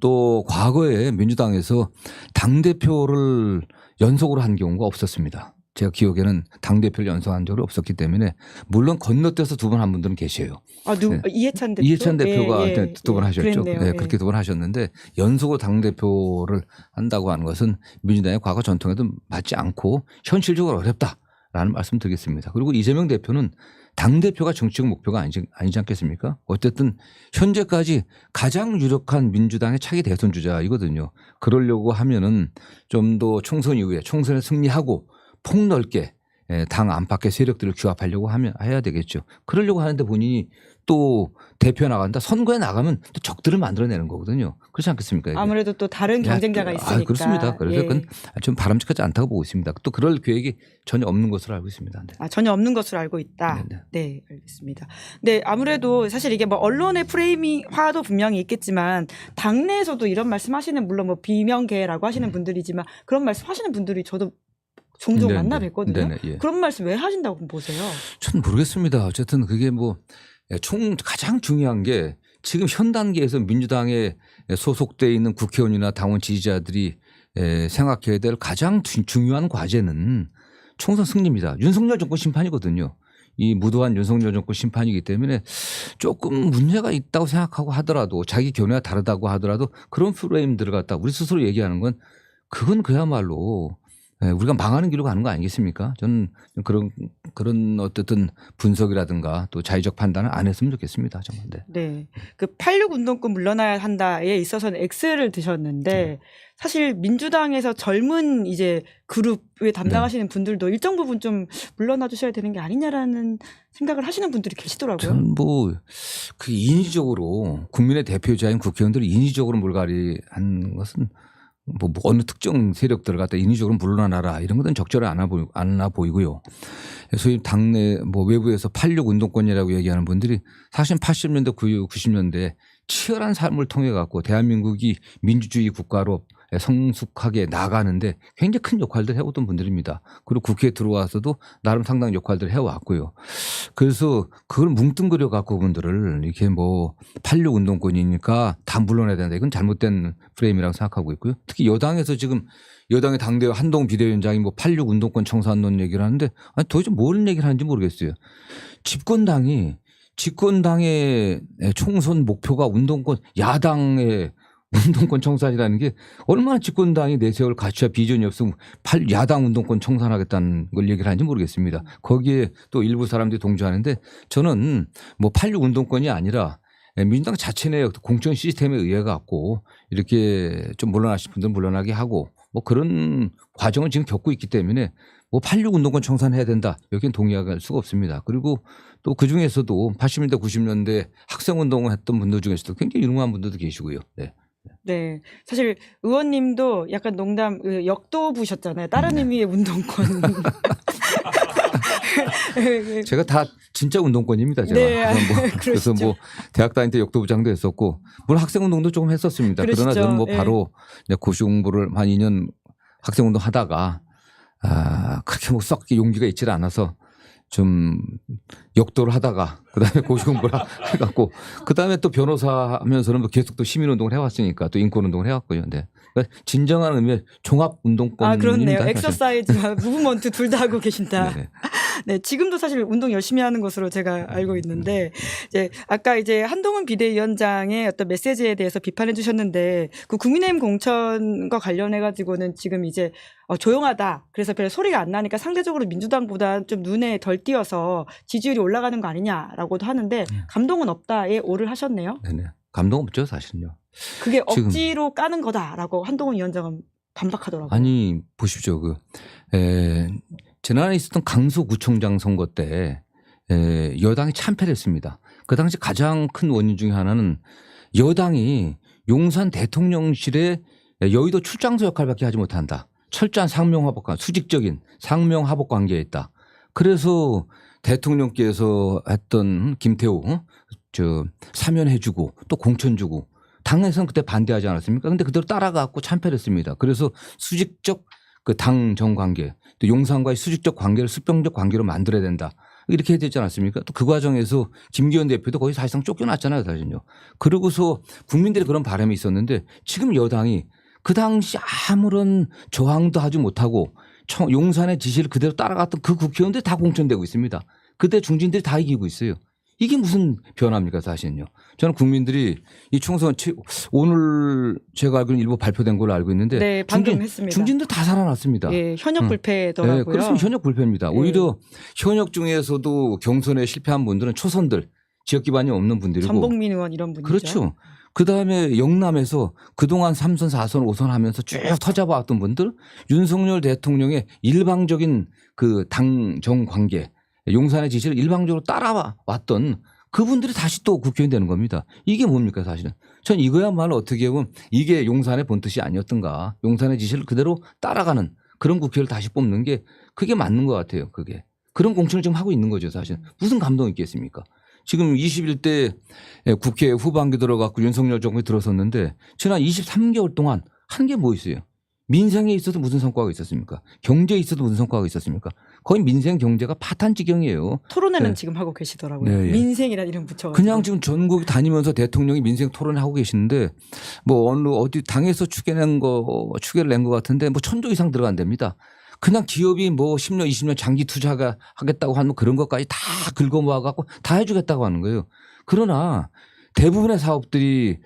또 과거에 민주당에서 당대표를 연속으로 한 경우가 없었습니다. 제가 기억에는 당대표를 연속한 적이 없었기 때문에 물론 건너뛰어서 두 번 한 분들은 계셔요. 아, 네. 이해찬 대표? 이해찬 대표가 두 번 하셨죠. 그랬네요. 네, 그렇게 두 번 하셨는데 연속으로 당대표를 한다고 하는 것은 민주당의 과거 전통에도 맞지 않고 현실적으로 어렵다라는 말씀 드리겠습니다. 그리고 이재명 대표는 당대표가 정치적 목표가 아니지 않겠습니까? 어쨌든 현재까지 가장 유력한 민주당의 차기 대선 주자이거든요. 그러려고 하면은 좀 더 총선 이후에 총선에 승리하고 폭넓게 당 안팎의 세력들을 규합하려고 해야 되겠죠. 그러려고 하는데 본인이 또 대표 나간다. 선거에 나가면 또 적들을 만들어내는 거거든요. 그렇지 않겠습니까? 이게? 아무래도 또 다른 경쟁자가 있으니까. 그렇습니다. 그래서 그건 좀 바람직하지 않다고 보고 있습니다. 또 그럴 계획이 전혀 없는 것으로 알고 있습니다. 네. 전혀 없는 것으로 알고 있다. 네네. 네, 알겠습니다. 네, 아무래도 사실 이게 뭐 언론의 프레임화도 분명히 있겠지만 당내에서도 이런 말씀하시는 물론 뭐 비명계라고 하시는 분들이지만 그런 말씀하시는 분들이 저도 종종 만나 뵙거든요. 예. 그런 말씀 왜 하신다고 보세요? 저는 모르겠습니다. 어쨌든 그게 뭐 가장 중요한 게 지금 현 단계에서 민주당에 소속되어 있는 국회의원이나 당원 지지자들이 생각해야 될 가장 중요한 과제는 총선 승리입니다. 윤석열 정권 심판이거든요. 이 무도한 윤석열 정권 심판이기 때문에 조금 문제가 있다고 생각하고 하더라도 자기 견해가 다르다고 하더라도 그런 프레임들을 갖다 우리 스스로 얘기하는 건 그건 그야말로 우리가 망하는 길로 가는 거 아니겠습니까? 저는 그런 어쨌든 분석이라든가 또 자의적 판단을 안 했으면 좋겠습니다. 정말. 네. 그 86 운동권 물러나야 한다에 있어서는 X를 드셨는데 사실 민주당에서 젊은 이제 그룹에 담당하시는 분들도 일정 부분 좀 물러나 주셔야 되는 게 아니냐라는 생각을 하시는 분들이 계시더라고요. 저는 뭐 그 인위적으로 국민의 대표자인 국회의원들이 인위적으로 물갈이한 것은 뭐 어느 특정 세력들을 갖다 인위적으로 물러나라 이런 것은 적절히 않아 보이고요. 소위 당내 뭐 외부에서 86 운동권이라고 얘기하는 분들이 사실 80년대 90년대 치열한 삶을 통해 갖고 대한민국이 민주주의 국가로 성숙하게 나가는데 굉장히 큰 역할들을 해오던 분들입니다. 그리고 국회에 들어와서도 나름 상당한 역할들을 해왔고요. 그래서 그걸 뭉뚱그려 갖고 그분들을 이렇게 뭐 86 운동권이니까 다 물러나야 된다. 이건 잘못된 프레임이라고 생각하고 있고요. 특히 여당에서 지금 여당의 당대표 한동 비대위원장이 뭐 86 운동권 청산론 얘기를 하는데 아니 도대체 뭘 얘기를 하는지 모르겠어요. 집권당의 총선 목표가 운동권 야당의 운동권 청산이라는 게 얼마나 집권당이 내세울 가치와 비전이 없으면 야당 운동권 청산하겠다는 걸 얘기를 하는지 모르겠습니다. 거기에 또 일부 사람들이 동조하는데 저는 뭐 86 운동권이 아니라 민주당 자체 내 공천 시스템에 의해 갖고 이렇게 좀 물러나신 분들 물러나게 하고 뭐 그런 과정을 지금 겪고 있기 때문에 뭐 86 운동권 청산해야 된다. 여기는 동의할 수가 없습니다. 그리고 또 그 중에서도 80년대 90년대 학생운동을 했던 분들 중에서도 굉장히 유능한 분들도 계시고요. 네. 네. 사실 의원님도 약간 농담 역도부셨잖아요. 다른 네. 의미의 운동권. 제가 다 진짜 운동권입니다. 제가. 네. 그래서 뭐 대학 다닐 때 역도부장도 했었고 물론 학생운동도 조금 했었습니다. 그러시죠. 그러나 저는 뭐 네. 바로 고시 공부를 한 2년 학생운동 하다가 그렇게 뭐 썩 용기가 있지를 않아서 좀 역도를 하다가 그다음에 고시 공부를 해갖고 그다음에 또 변호사 하면서는 계속 또 시민운동을 해왔으니까 또 인권운동을 해왔고요. 네. 그러니까 진정한 의미의 종합운동권입니다. 그렇네요. 사실. 엑서사이즈와 무브먼트 둘 다 하고 계신다. 네네. 네, 지금도 사실 운동 열심히 하는 것으로 제가 알고 있는데 이제 아까 이제 한동훈 비대위원장의 어떤 메시지에 대해서 비판해 주셨는데 그 국민의힘 공천과 관련해 가지고는 지금 이제 조용하다. 그래서 별 소리가 안 나니까 상대적으로 민주당보다 좀 눈에 덜 띄어서 지지율이 올라가는 거 아니냐라고도 하는데 감동은 없다에 오를 하셨네요. 네네. 감동 없죠, 사실은요. 그게 지금. 억지로 까는 거다라고 한동훈 위원장은 반박하더라고요. 아니 보십시오. 지난해 있었던 강서구청장 선거 때 여당이 참패를 했습니다. 그 당시 가장 큰 원인 중에 하나는 여당이 용산 대통령실에 여의도 출장소 역할밖에 하지 못한다. 철저한 상명하복, 수직적인 상명하복 관계에 있다. 그래서 대통령께서 했던 김태우 사면해주고 또 공천 주고 당에서는 그때 반대하지 않았습니까? 근데 그대로 따라가고 참패를 했습니다. 그래서 수직적 그 당정 관계 또 용산과의 수직적 관계를 수평적 관계로 만들어야 된다. 이렇게 해야 되지 않았습니까? 또 그 과정에서 김기현 대표도 거의 사실상 쫓겨났잖아요. 사실은요. 그러고서 국민들이 그런 바람이 있었는데 지금 여당이 그 당시 아무런 저항도 하지 못하고 용산의 지시를 그대로 따라갔던 그 국회의원들이 다 공천되고 있습니다. 그때 중진들이 다 이기고 있어요. 이게 무슨 변화입니까 사실은요. 저는 국민들이 이 총선 오늘 제가 알기로는 일부 발표된 걸로 알고 있는데 네, 방금 했습니다. 중진들 다 살아났습니다. 예, 현역 불패더라고요. 네, 그렇습니다. 현역 불패입니다. 네. 오히려 현역 중에서도 경선에 실패한 분들은 초선들 지역 기반이 없는 분들이고 전복민 의원 이런 분이죠. 그렇죠. 그다음에 영남에서 그동안 3선, 4선, 5선 하면서 쭉 터잡아왔던 분들 윤석열 대통령의 일방적인 그 당정 관계 용산의 지시를 일방적으로 따라왔던 그분들이 다시 또 국회의원이 되는 겁니다. 이게 뭡니까 사실은. 전 이거야말로 어떻게 보면 이게 용산의 본뜻이 아니었던가. 용산의 지시를 그대로 따라가는 그런 국회의원을 다시 뽑는 게 그게 맞는 것 같아요. 그게. 그런 공천을 지금 하고 있는 거죠 사실. 무슨 감동이 있겠습니까. 지금 21대 국회 후반기 들어갔고 윤석열 정부에 들어섰는데 지난 23개월 동안 한 게 뭐 있어요. 민생에 있어서 무슨 성과가 있었습니까? 경제에 있어서 무슨 성과가 있었습니까? 거의 민생 경제가 파탄 지경이에요. 토론회는 네. 지금 하고 계시더라고요. 네, 예. 민생이라는 이름 붙여가지고. 그냥 지금 전국 다니면서 대통령이 민생 토론을 하고 계시는데 뭐 어디 당에서 추계를 낸 것 같은데 뭐 1,000조 이상 들어간답니다. 그냥 기업이 뭐 10년, 20년 장기 투자가 하겠다고 하는 그런 것까지 다 긁어 모아갖고 다 해주겠다고 하는 거예요. 그러나 대부분의 사업들이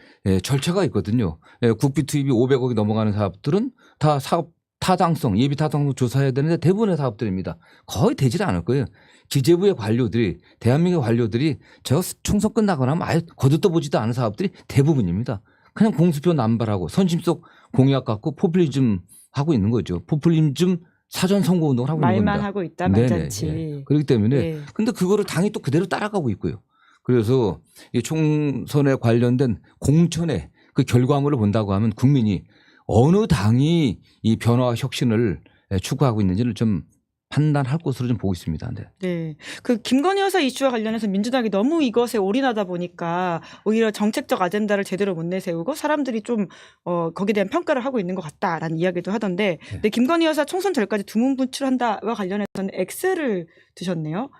절차가 있거든요. 국비 투입이 500억이 넘어가는 사업들은 다 사업 타당성, 예비 타당성 조사해야 되는데 대부분의 사업들입니다. 거의 되질 않을 거예요. 기재부의 관료들이 대한민국 관료들이 저 총선 끝나거나 하면 아예 거들떠 보지도 않은 사업들이 대부분입니다. 그냥 공수표 남발하고 선심 속 공약 갖고 포퓰리즘 하고 있는 거죠. 포퓰리즘 사전 선거 운동을 하고 있는 겁니다. 말만 하고 있다 네네, 말잔치. 예. 그렇기 때문에 네. 근데 그거를 당이 또 그대로 따라가고 있고요. 그래서 이 총선에 관련된 공천의 그 결과물을 본다고 하면 국민이 어느 당이 이 변화와 혁신을 추구하고 있는지를 좀 판단할 것으로 좀 보고 있습니다. 네. 네. 그 김건희 여사 이슈와 관련해서 민주당이 너무 이것에 올인하다 보니까 오히려 정책적 아젠다를 제대로 못 내세우고 사람들이 좀 거기에 대한 평가를 하고 있는 것 같다라는 이야기도 하던데 네. 근데 김건희 여사 총선 전까지 두문 분출한다와 관련해서는 X를 드셨네요.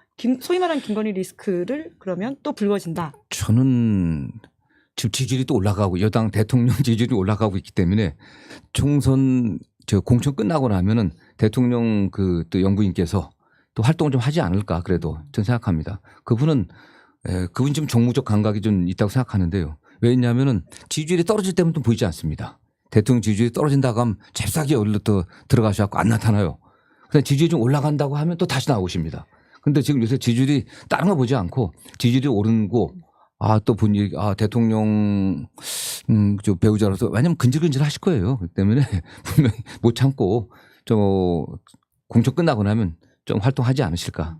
소위 말하는 김건희 리스크를 그러면 또 불거진다. 저는 지금 지지율이 또 올라가고 여당 대통령 지지율이 올라가고 있기 때문에 총선 공천 끝나고 나면은 대통령 또 연구인께서 또 활동을 좀 하지 않을까 그래도 저는 생각합니다. 그분 좀 정무적 감각이 좀 있다고 생각하는데요. 왜냐하면은 지지율이 떨어질 때면 또 보이지 않습니다. 대통령 지지율이 떨어진다고 하면 잽싸게 어디로 또 들어가셔서 안 나타나요. 근데 지지율이 좀 올라간다고 하면 또 다시 나오십니다. 근데 지금 요새 지지율이 다른 거 보지 않고 지지율이 오르고 또 분위기 대통령 배우자로서 왜냐면 근질근질 하실 거예요. 그렇기 때문에 분명히 못 참고 공천 끝나고 나면 좀 활동하지 않으실까.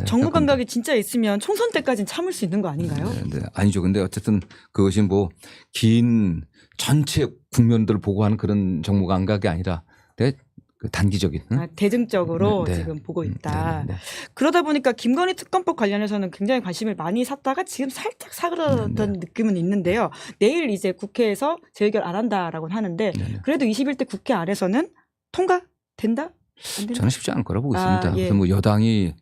정무 감각이 진짜 있으면 총선 때까지는 참을 수 있는 거 아닌가요? 네. 아니죠. 근데 어쨌든 그것이 뭐 긴 전체 국면들을 보고하는 그런 정무 감각이 아니라 그 단기적인 대증적으로 네. 지금 보고 있다. 네. 그러다 보니까 김건희 특검법 관련해서는 굉장히 관심을 많이 샀다가 지금 살짝 사그라든 느낌은 있는데요. 내일 이제 국회에서 재의결 안 한다라고 하는데 그래도 21대 국회 안에서는 통과된다? 저는 쉽지 않을 거라고 보고 있습니다. 예. 그래서 뭐 여당이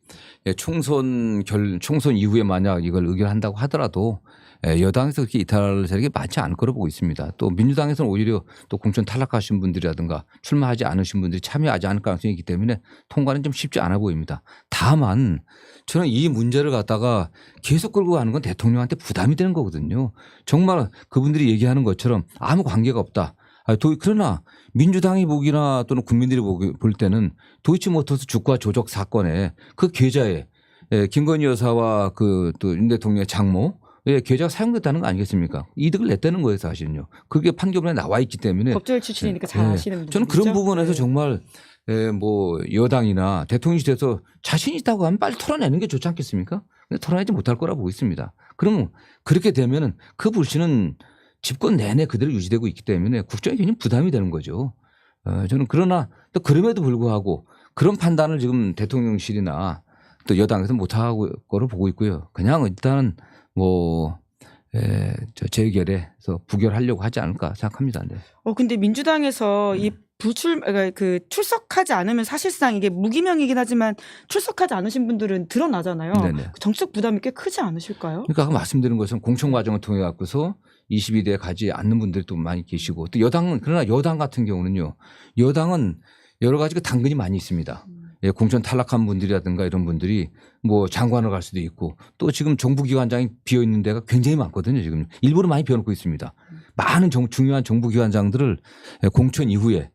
총선 이후에 만약 이걸 의결한다고 하더라도 여당에서 그렇게 이탈 세력이 많지 않을 거라고 보고 있습니다. 또 민주당에서는 오히려 또 공천 탈락하신 분들이라든가 출마하지 않으신 분들이 참여하지 않을 가능성이 있기 때문에 통과는 좀 쉽지 않아 보입니다. 다만 저는 이 문제를 갖다가 계속 끌고 가는 건 대통령한테 부담이 되는 거거든요. 정말 그분들이 얘기하는 것처럼 아무 관계가 없다. 그러나 민주당이 보기나 또는 국민들이 볼 때는 도이치모터스 주가 조작 사건에 그 계좌에 김건희 여사와 그 또 윤 대통령의 장모 계좌가 사용됐다는 거 아니겠습니까? 이득을 냈다는 거예요, 사실은요. 그게 판결문에 나와 있기 때문에. 법조인 출신이니까 잘 아시는 분이죠. 저는 그런 부분에서 정말 뭐 여당이나 대통령실에서 자신 있다고 하면 빨리 털어내는 게 좋지 않겠습니까? 근데 털어내지 못할 거라고 보고 있습니다. 그러면 그렇게 되면은 그 불씨는 집권 내내 그대로 유지되고 있기 때문에 국정에 굉장히 부담이 되는 거죠. 저는 그러나 또 그럼에도 불구하고 그런 판단을 지금 대통령실이나 또 여당에서 못하고 거로 보고 있고요. 그냥 일단은 뭐 재결에서 부결하려고 하지 않을까 생각합니다. 네. 근데 민주당에서 이 출석하지 않으면 사실상 이게 무기명이긴 하지만 출석하지 않으신 분들은 드러나잖아요. 네네. 정치적 부담이 꽤 크지 않으실까요? 그러니까 아까 말씀드린 것은 공천 과정을 통해 갖고서 22대에 가지 않는 분들이 또 많이 계시고 또 그러나 여당 같은 경우는요. 여당은 여러 가지 당근이 많이 있습니다. 공천 탈락한 분들이라든가 이런 분들이 뭐 장관을 갈 수도 있고 또 지금 정부기관장이 비어 있는 데가 굉장히 많거든요. 지금 일부러 많이 비워놓고 있습니다. 많은 중요한 정부기관장들을 공천 이후에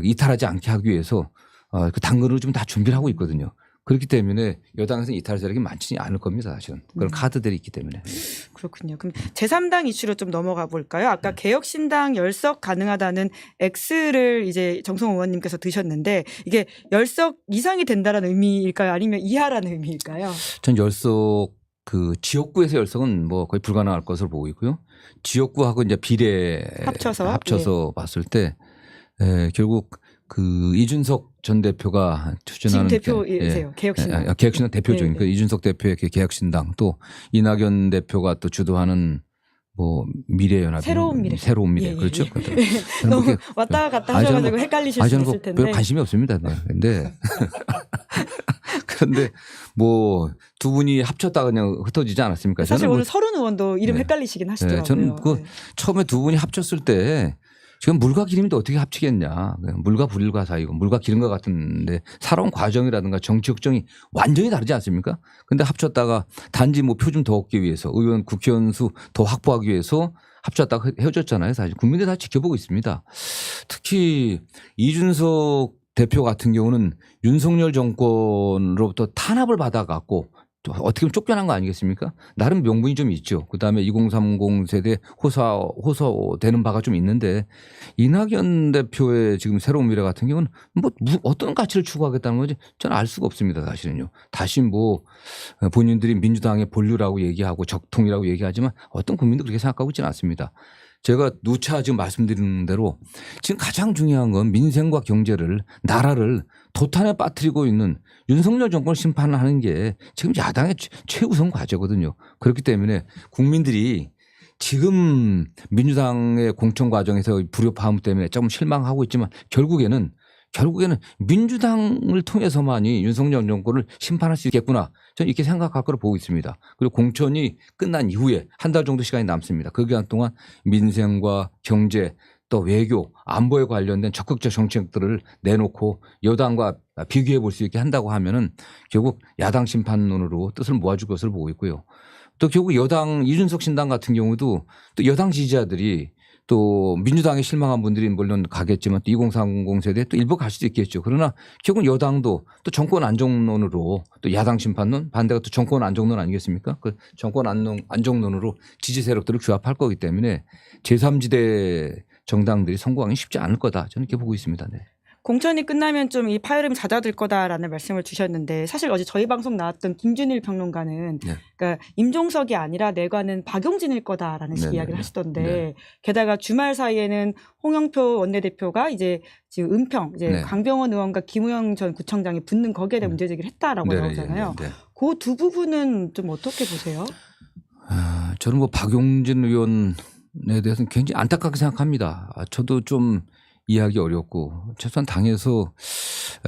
이탈하지 않게 하기 위해서 그 당근으로 좀 다 준비를 하고 있거든요. 그렇기 때문에 여당에서는 이탈 세력이 많지는 않을 겁니다. 사실은. 그런 카드들이 있기 때문에. 그렇군요. 그럼 제3당 이슈로 좀 넘어가 볼까요? 아까 개혁신당 열석 가능하다는 X를 이제 정성호 의원님께서 드셨는데 이게 열석 이상이 된다는 의미일까요? 아니면 이하라는 의미일까요? 전 열석 그 지역구에서 열석은 뭐 거의 불가능할 것으로 보고 있고요. 지역구하고 이제 비례 합쳐서 봤을 때 결국 그 이준석 전 대표가 추진하는 지금 대표이세요. 개혁신당. 개혁신당 대표죠. 그러니까 이준석 대표의 개혁신당 또 이낙연 대표가 또 주도하는 뭐 미래연합 새로운 미래 그렇죠. 너무 왔다 갔다 하셔가지고 헷갈리실 수 있을 텐데. 별 관심이 없습니다. 그런데 그런데 뭐 두 분이 합쳤다가 그냥 흩어지지 않았습니까? 사실 오늘 서른 의원도 이름 헷갈리시긴 하시더라고요. 저는 처음에 두 분이 합쳤을 때 지금 물과 기름인데 어떻게 합치겠냐. 물과 불과 사이고 물과 기름과 같은데 살아온 과정이라든가 정치 역정이 완전히 다르지 않습니까? 근데 합쳤다가 단지 뭐 표 좀 더 얻기 위해서 국회의원 수 더 확보하기 위해서 합쳤다가 헤어졌잖아요. 사실 국민들이 다 지켜보고 있습니다. 특히 이준석 대표 같은 경우는 윤석열 정권으로부터 탄압을 받아갖고 어떻게 보면 쫓겨난 거 아니겠습니까? 나름 명분이 좀 있죠. 그다음에 2030 세대 호소되는 바가 좀 있는데 이낙연 대표의 지금 새로운 미래 같은 경우는 뭐 어떤 가치를 추구하겠다는 건지 저는 알 수가 없습니다. 사실은요. 다시 뭐 본인들이 민주당의 본류라고 얘기하고 적통이라고 얘기하지만 어떤 국민도 그렇게 생각하고 있지는 않습니다. 제가 누차 지금 말씀드리는 대로 지금 가장 중요한 건 민생과 경제를 나라를 도탄에 빠뜨리고 있는 윤석열 정권을 심판하는 게 지금 야당의 최우선 과제거든요. 그렇기 때문에 국민들이 지금 민주당의 공천 과정에서 불협화음 때문에 조금 실망하고 있지만 결국에는 민주당을 통해서만이 윤석열 정권을 심판할 수 있겠구나. 저는 이렇게 생각할 거로 보고 있습니다. 그리고 공천이 끝난 이후에 한 달 정도 시간이 남습니다. 그 기간 동안 민생과 경제 또 외교 안보에 관련된 적극적 정책들을 내놓고 여당과 비교해 볼 수 있게 한다고 하면은 결국 야당 심판론으로 뜻을 모아줄 것으로 보고 있고요. 또 결국 여당 이준석 신당 같은 경우도 또 여당 지지자들이 또 민주당에 실망한 분들이 물론 가겠지만 또 2030 세대 또 일부 갈 수도 있겠죠. 그러나 결국 여당도 또 정권 안정론으로 또 야당 심판론 반대가 또 정권 안정론 아니겠습니까? 그 정권 안정론으로 지지 세력들을 규합할 거기 때문에 제3지대 정당들이 성공하기 쉽지 않을 거다. 저는 이렇게 보고 있습니다. 네. 공천이 끝나면 좀 이 파열음이 잦아들 거다라는 말씀을 주셨는데 사실 어제 저희 방송 나왔던 김준일 평론가는 네. 그러니까 임종석이 아니라 내관은 박용진일 거다라는 식의 네네네. 이야기를 하시던데 네. 게다가 주말 사이에는 홍영표 원내대표가 이제 지금 은평 이제 네. 강병원 의원과 김우영 전 구청장이 붙는 거기에 대한 문제 제기를 했다라고 네네. 나오잖아요. 네. 그 두 부분은 좀 어떻게 보세요? 저는 뭐 박용진 의원에 대해서는 굉장히 안타깝게 생각합니다. 저도 좀 이해하기 어렵고 최소한 당에서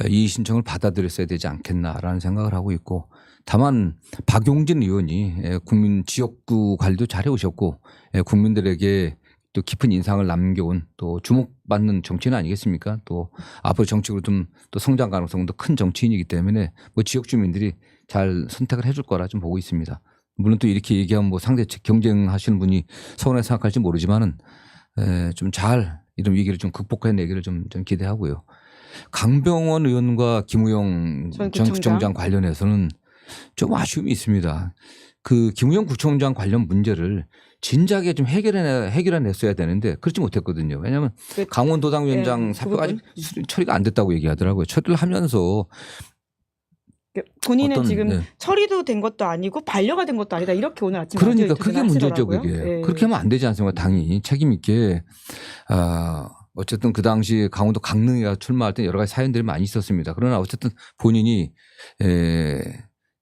이 신청을 받아들였어야 되지 않겠나라는 생각을 하고 있고 다만 박용진 의원이 국민 지역구 관리도 잘해 오셨고 국민들에게 또 깊은 인상을 남겨온 또 주목받는 정치인 아니겠습니까? 또 앞으로 정치적으로 좀 또 성장 가능성도 큰 정치인이기 때문에 뭐 지역 주민들이 잘 선택을 해줄 거라 좀 보고 있습니다. 물론 또 이렇게 얘기하면 뭐 상대 경쟁하시는 분이 서운해 생각할지 모르지만은 좀 잘 이런 위기를 좀 극복해내기를 좀 기대하고요. 강병원 의원과 김우영 전 구청장 관련해서는 좀 아쉬움이 있습니다. 그 김우영 구청장 관련 문제를 진작에 좀 해결해냈어야 되는데 그렇지 못했거든요. 왜냐하면 강원도당위원장 사표가 아직 처리가 안 됐다고 얘기하더라고요. 처리를 하면서 본인은 지금 처리도 된 것도 아니고 반려가 된 것도 아니다 이렇게 오늘 아침에 그러니까 그게 문제죠. 그게 그렇게 하면 안 되지 않습니까? 당이 책임 있게 어쨌든 그 당시 강원도 강릉이가 출마할 때 여러 가지 사연들이 많이 있었습니다. 그러나 어쨌든 본인이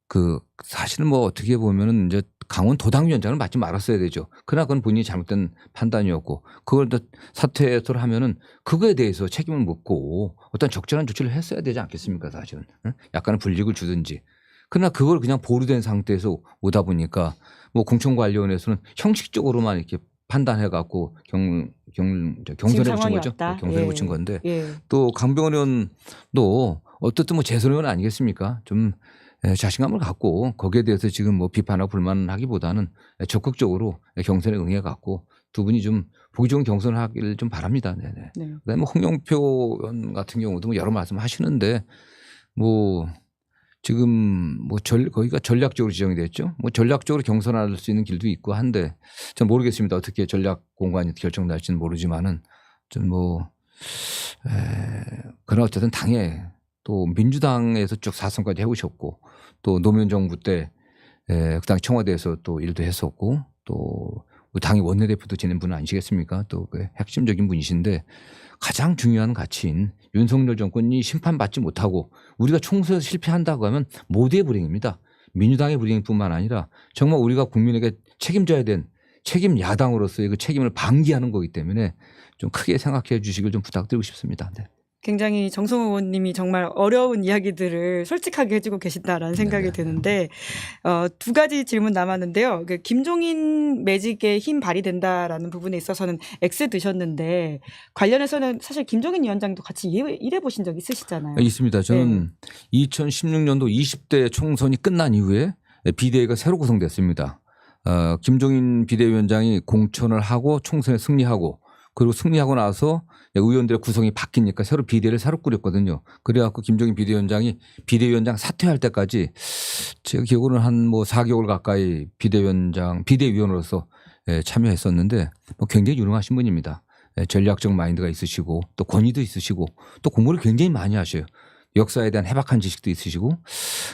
그 사실은 뭐 어떻게 보면은 이제 강원도당위원장을 맡지 말았어야 되죠. 그러나 그건 본인이 잘못된 판단이었고 그걸 또 사퇴를 하면은 그거에 대해서 책임을 묻고 어떤 적절한 조치를 했어야 되지 않겠습니까? 사실은 약간의 불이익을 주든지. 그러나 그걸 그냥 보류된 상태에서 오다 보니까 뭐 공천관리원에서는 형식적으로만 이렇게 판단해 갖고 경선에 붙인 거죠. 경선에 붙인 건데 또 강병원 의원도 어떻든 뭐 재선 의원 아니겠습니까? 좀 자신감을 갖고 거기에 대해서 지금 뭐 비판하고 불만하기보다는 적극적으로 경선에 응해 갖고 두 분이 좀 보기 좋은 경선을 하기를 좀 바랍니다. 네네. 네. 그다음에 홍영표 의원 같은 경우도 뭐 여러 말씀 하시는데 뭐 지금 뭐 거기가 전략적으로 지정이 됐죠. 뭐 전략적으로 경선할 수 있는 길도 있고 한데 전 모르겠습니다. 어떻게 전략 공관이 결정날지는 모르지만은 좀 뭐 그러나 어쨌든 당에 또 민주당에서 쭉 4선까지 해오셨고 또 노무현 정부 때 그 당시 청와대에서 또 일도 했었고 또 당의 원내대표도 지낸 분은 아니시겠습니까? 또 그 핵심적인 분이신데 가장 중요한 가치인 윤석열 정권이 심판받지 못하고 우리가 총선에서 실패한다고 하면 모두의 불행입니다. 민주당의 불행뿐만 아니라 정말 우리가 국민에게 책임져야 된 책임 야당으로서의 그 책임을 방기하는 거기 때문에 좀 크게 생각해 주시길 좀 부탁드리고 싶습니다. 네. 굉장히 정성호 의원님이 정말 어려운 이야기들을 솔직하게 해주고 계신다라는 생각이 드는데 두 가지 질문 남았는데요. 그 김종인 매직에 힘 발휘된다라는 부분에 있어서는 X 드셨는데 관련해서는 사실 김종인 위원장도 같이 일해 보신 적 있으시잖아요. 있습니다. 저는 2016년도 20대 총선이 끝난 이후에 비대위가 새로 구성됐습니다. 김종인 비대위원장이 공천을 하고 총선에 승리하고 그리고 승리하고 나서 의원들의 구성이 바뀌니까 새로 비대위를 새로 꾸렸거든요. 그래갖고 김종인 비대위원장이 비대위원장 사퇴할 때까지 제가 기억으로는 한 뭐 4개월 가까이 비대위원으로서 참여했었는데 뭐 굉장히 유능하신 분입니다. 전략적 마인드가 있으시고 또 권위도 있으시고 또 공부를 굉장히 많이 하셔요. 역사에 대한 해박한 지식도 있으시고.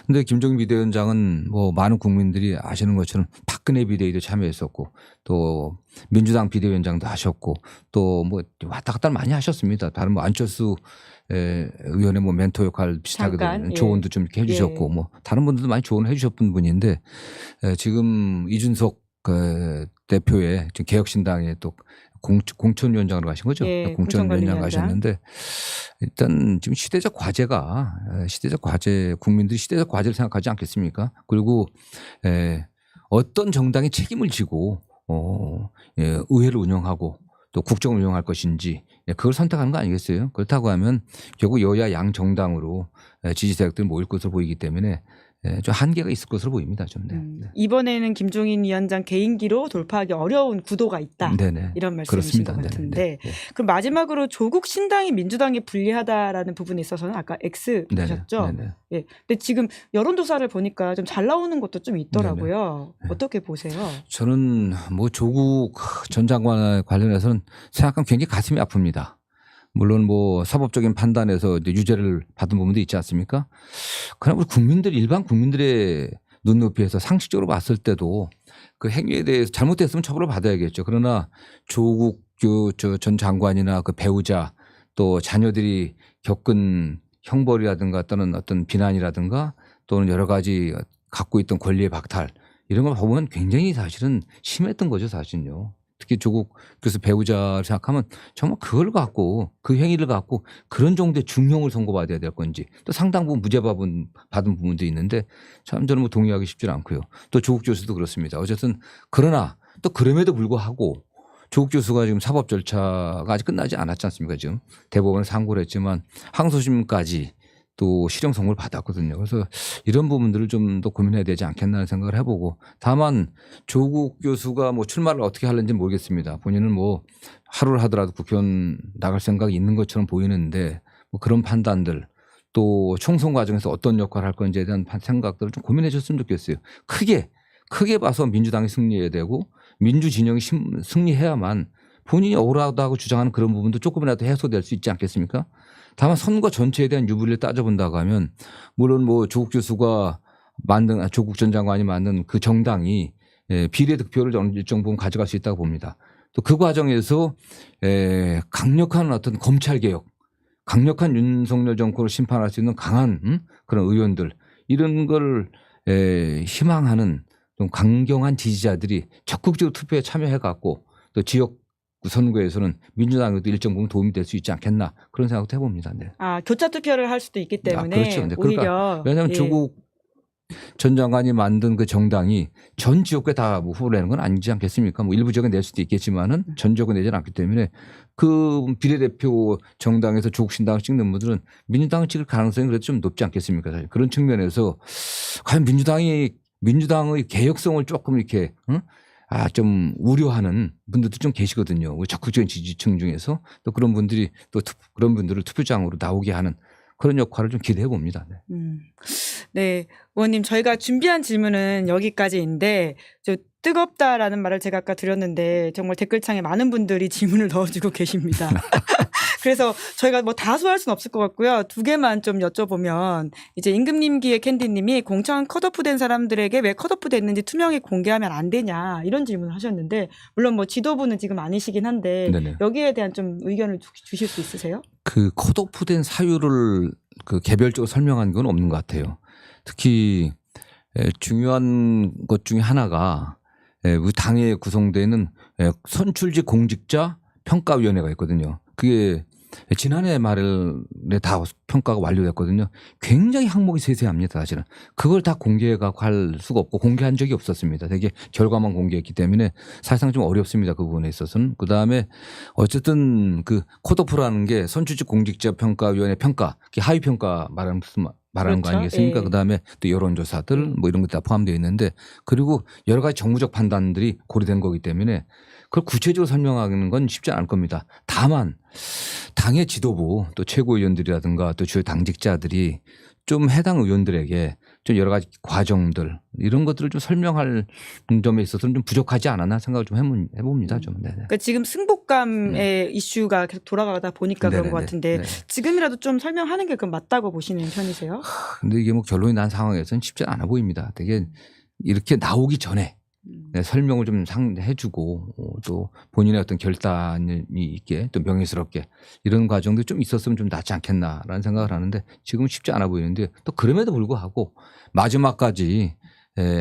근데 김종인 비대위원장은 뭐 많은 국민들이 아시는 것처럼 박근혜 비대위도 참여했었고 또 민주당 비대위원장도 하셨고 또 뭐 왔다 갔다 많이 하셨습니다. 다른 뭐 안철수 의원의 뭐 멘토 역할 비슷하게 조언도 좀 이렇게 해주셨고 뭐 다른 분들도 많이 조언을 해주셨던 분인데 지금 이준석 대표의 지금 개혁신당에 또 공천위원장으로 가신 거죠. 공천위원장 가셨는데 일단 지금 시대적 과제 국민들이 시대적 과제를 생각하지 않겠습니까? 그리고 어떤 정당이 책임을 지고 의회를 운영하고 또 국정을 운영할 것인지 그걸 선택하는 거 아니겠어요? 그렇다고 하면 결국 여야 양 정당으로 지지 세력들이 모일 것으로 보이기 때문에 좀 한계가 있을 것으로 보입니다. 좀. 네. 이번에는 김종인 위원장 개인기로 돌파하기 어려운 구도가 있다. 네네. 이런 말씀이신 것 같은데 그럼 마지막으로 조국 신당이 민주당에 불리하다라는 부분에 있어서는 아까 X 하셨죠? 예. 근데 지금 여론조사를 보니까 좀 잘 나오는 것도 좀 있더라고요. 어떻게 보세요? 저는 뭐 조국 전 장관 관련해서는 생각하면 굉장히 가슴이 아픕니다. 물론 뭐 사법적인 판단에서 이제 유죄를 받은 부분도 있지 않습니까? 그러나 우리 국민들 일반 국민들의 눈높이에서 상식적으로 봤을 때도 그 행위에 대해서 잘못됐으면 처벌을 받아야겠죠. 그러나 조국 전 장관이나 그 배우자 또 자녀들이 겪은 형벌이라든가 또는 어떤 비난이라든가 또는 여러 가지 갖고 있던 권리의 박탈 이런 걸 보면 굉장히 사실은 심했던 거죠, 사실은요. 특히 조국 교수 배우자를 생각하면 정말 그걸 갖고 그 행위를 갖고 그런 정도의 중형을 선고받아야 될 건지 또 상당 부분 무죄 받은 부분도 있는데 참 저는 뭐 동의하기 쉽지 않고요. 또 조국 교수도 그렇습니다. 어쨌든 그러나 또 그럼에도 불구하고 조국 교수가 지금 사법 절차가 아직 끝나지 않았지 않습니까? 지금 대법원에 상고를 했지만 항소심까지 또 실형 선고를 받았거든요. 그래서 이런 부분들을 좀 더 고민해야 되지 않겠나 생각을 해보고 다만 조국 교수가 뭐 출마를 어떻게 하는지 모르겠습니다. 본인은 뭐 하루를 하더라도 국회의원 나갈 생각이 있는 것처럼 보이는데 뭐 그런 판단들 또 총선 과정에서 어떤 역할을 할 건지에 대한 생각들을 좀 고민해 줬으면 좋겠어요. 크게 봐서 민주당이 승리해야 되고 민주진영이 승리해야만 본인이 억울하다고 주장하는 그런 부분도 조금이라도 해소될 수 있지 않겠습니까? 다만 선거 전체에 대한 유불리를 따져본다고 하면 물론 뭐 조국 교수가 만든 조국 전 장관이 만든 그 정당이 비례 득표를 일정 부분 가져갈 수 있다고 봅니다. 또 그 과정에서 강력한 어떤 검찰 개혁, 강력한 윤석열 정권을 심판할 수 있는 강한 그런 의원들 이런 걸 희망하는 좀 강경한 지지자들이 적극적으로 투표에 참여해 갖고 또 지역 선거에서는 민주당에도 일정 부분 도움이 될 수 있지 않겠나 그런 생각도 해봅니다. 네. 아 교차 투표를 할 수도 있기 때문에 그렇죠. 네. 오히려 그러니까 왜냐하면 조국 전 장관이 만든 그 정당이 전 지역에 다 뭐 후보를 내는 건 아니지 않겠습니까? 뭐 일부 지역에 낼 수도 있겠지만은 전 지역에 내지는 않기 때문에 그 비례대표 정당에서 조국 신당을 찍는 분들은 민주당을 찍을 가능성이 그래도 좀 높지 않겠습니까? 사실 그런 측면에서 과연 민주당의 개혁성을 조금 이렇게 좀 우려하는 분들도 좀 계시거든요. 적극적인 지지층 중에서 또 그런 분들이 또 그런 분들을 투표장으로 나오게 하는 그런 역할을 좀 기대해 봅니다. 네. 네, 의원님 저희가 준비한 질문은 여기까지인데 저 뜨겁다라는 말을 제가 아까 드렸는데 정말 댓글창에 많은 분들이 질문을 넣어주고 계십니다. 그래서 저희가 뭐 다 소화할 수는 없을 것 같고요. 두 개만 좀 여쭤보면 이제 임금님기의 캔디님이 공천 컷오프된 사람들에게 왜 컷오프됐는지 투명히 공개하면 안 되냐 이런 질문을 하셨는데 물론 뭐 지도부는 지금 아니시긴 한데 네네. 여기에 대한 좀 의견을 주실 수 있으세요? 그 컷오프된 사유를 그 개별적으로 설명한 건 없는 것 같아요. 특히 중요한 것 중에 하나가 우리 당에 구성되는 선출직 공직자 평가위원회가 있거든요. 그게 지난해 말에 다 평가가 완료됐거든요. 굉장히 항목이 세세합니다, 사실은. 그걸 다 공개가 할 수가 없고 공개한 적이 없었습니다. 되게 결과만 공개했기 때문에 사실상 좀 어렵습니다. 그 부분에 있어서는. 그다음에 어쨌든 그 컷오프라는 게 선출직 공직자 평가위원회 평가, 하위 평가 말하는 그렇죠. 거 아니겠습니까? 예. 그다음에 또 여론조사들 뭐 이런 것도 다 포함되어 있는데 그리고 여러 가지 정무적 판단들이 고려된 거기 때문에 그걸 구체적으로 설명하는 건 쉽지 않을 겁니다. 다만 당의 지도부 또 최고위원들이라든가 또 주요 당직자들이 좀 해당 의원들에게 좀 여러 가지 과정들 이런 것들을 좀 설명할 점에 있어서는 좀 부족하지 않았나 생각을 좀 해봅니다. 좀. 네네. 그러니까 지금 승복감의 이슈가 계속 돌아가다 보니까 그런 것 같은데 네네. 지금이라도 좀 설명하는 게 그럼 맞다고 보시는 편이세요? 근데 이게 뭐 결론이 난 상황에서는 쉽지 않아 보입니다. 되게 이렇게 나오기 전에 설명을 좀 해주고 또 본인의 어떤 결단이 있게 또 명예스럽게 이런 과정도 좀 있었으면 좀 낫지 않겠나라는 생각을 하는데 지금은 쉽지 않아 보이는데 또 그럼에도 불구하고 마지막까지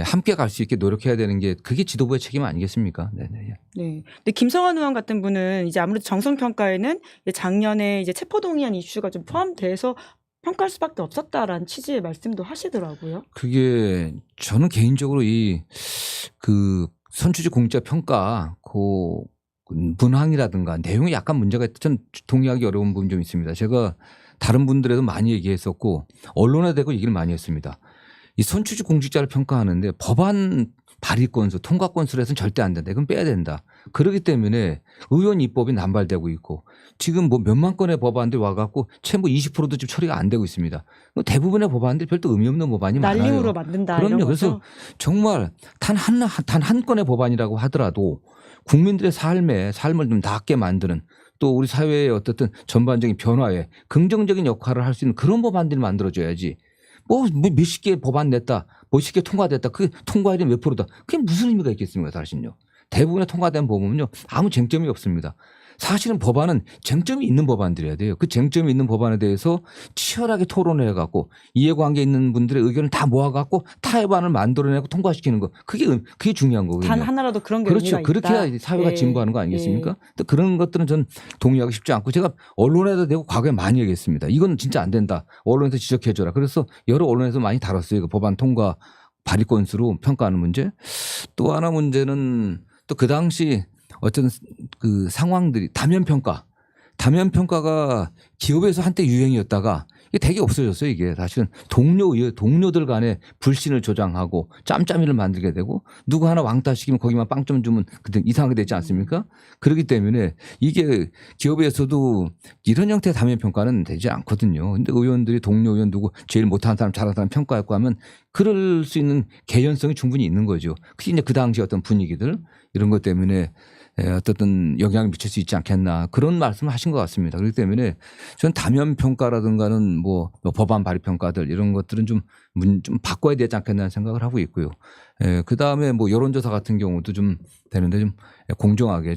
함께 갈 수 있게 노력해야 되는 게 그게 지도부의 책임 아니겠습니까? 네네. 네. 근데 김성환 의원 같은 분은 이제 아무래도 정성평가에는 작년에 이제 체포동의안 이슈가 좀 포함돼서 평가할 수밖에 없었다라는 취지의 말씀도 하시더라고요. 그게 저는 개인적으로 그 선출직 공직자 평가 그 문항이라든가 내용이 약간 문제가 있다. 전 동의하기 어려운 부분이 좀 있습니다. 제가 다른 분들에도 많이 얘기했었고 언론에 대고 얘기를 많이 했습니다. 이 선출직 공직자를 평가하는데 법안 발의 건수, 통과 건수에서는 절대 안 된다. 이건 빼야 된다. 그렇기 때문에 의원 입법이 남발되고 있고 지금 뭐 몇만 건의 법안들이 와갖고 채무 20%도 지금 처리가 안 되고 있습니다. 대부분의 법안들이 별도 의미 없는 법안이 많아요. 난리우로 만든다. 그럼요. 이런 그래서 거죠? 정말 단 한 건의 법안이라고 하더라도 국민들의 삶을 좀 낫게 만드는 또 우리 사회의 어떻든 전반적인 변화에 긍정적인 역할을 할 수 있는 그런 법안들을 만들어줘야지. 뭐 몇십 개 법안 냈다, 몇십 개 통과됐다. 그 통과율이 몇 프로다. 그게 무슨 의미가 있겠습니까, 사실은요. 대부분의 통과된 법안은요 아무 쟁점이 없습니다. 사실은 법안은 쟁점이 있는 법안들이어야 돼요. 그 쟁점이 있는 법안에 대해서 치열하게 토론을 해갖고 이해관계 있는 분들의 의견을 다 모아갖고 타협안을 만들어내고 통과시키는 거. 그게 중요한 거거든요. 단 하나라도 그런 게 그렇죠. 의미가 그렇게 있다. 해야 사회가 예. 진보하는 거 아니겠습니까? 또 그런 것들은 전 동의하기 쉽지 않고 제가 언론에다 대고 과거에 많이 얘기했습니다. 이건 진짜 안 된다. 언론에서 지적해줘라. 그래서 여러 언론에서 많이 다뤘어요. 그 법안 통과 발의 건수로 평가하는 문제. 또 하나 문제는 또 그 당시 어떤 그 상황들이 다면평가가 기업에서 한때 유행이었다가 이게 되게 없어졌어요. 이게 사실은 동료들 간에 불신을 조장하고 짬짬이를 만들게 되고 누구 하나 왕따 시키면 거기만 빵점 주면 그때 이상하게 되지 않습니까? 그렇기 때문에 이게 기업에서도 이런 형태의 다면평가는 되지 않거든요. 근데 의원들이 동료 의원 누구 제일 못하는 사람 잘하는 사람 평가했고 하면 그럴 수 있는 개연성이 충분히 있는 거죠. 그게 이제 그 당시 어떤 분위기들 이런 것 때문에 어떤 영향을 미칠 수 있지 않겠나 그런 말씀을 하신 것 같습니다. 그렇기 때문에 저는 다면 평가라든가는 뭐 법안 발의 평가들 이런 것들은 좀 바꿔야 되지 않겠나 생각을 하고 있고요. 그 다음에 뭐 여론조사 같은 경우도 좀 되는데 좀 공정하게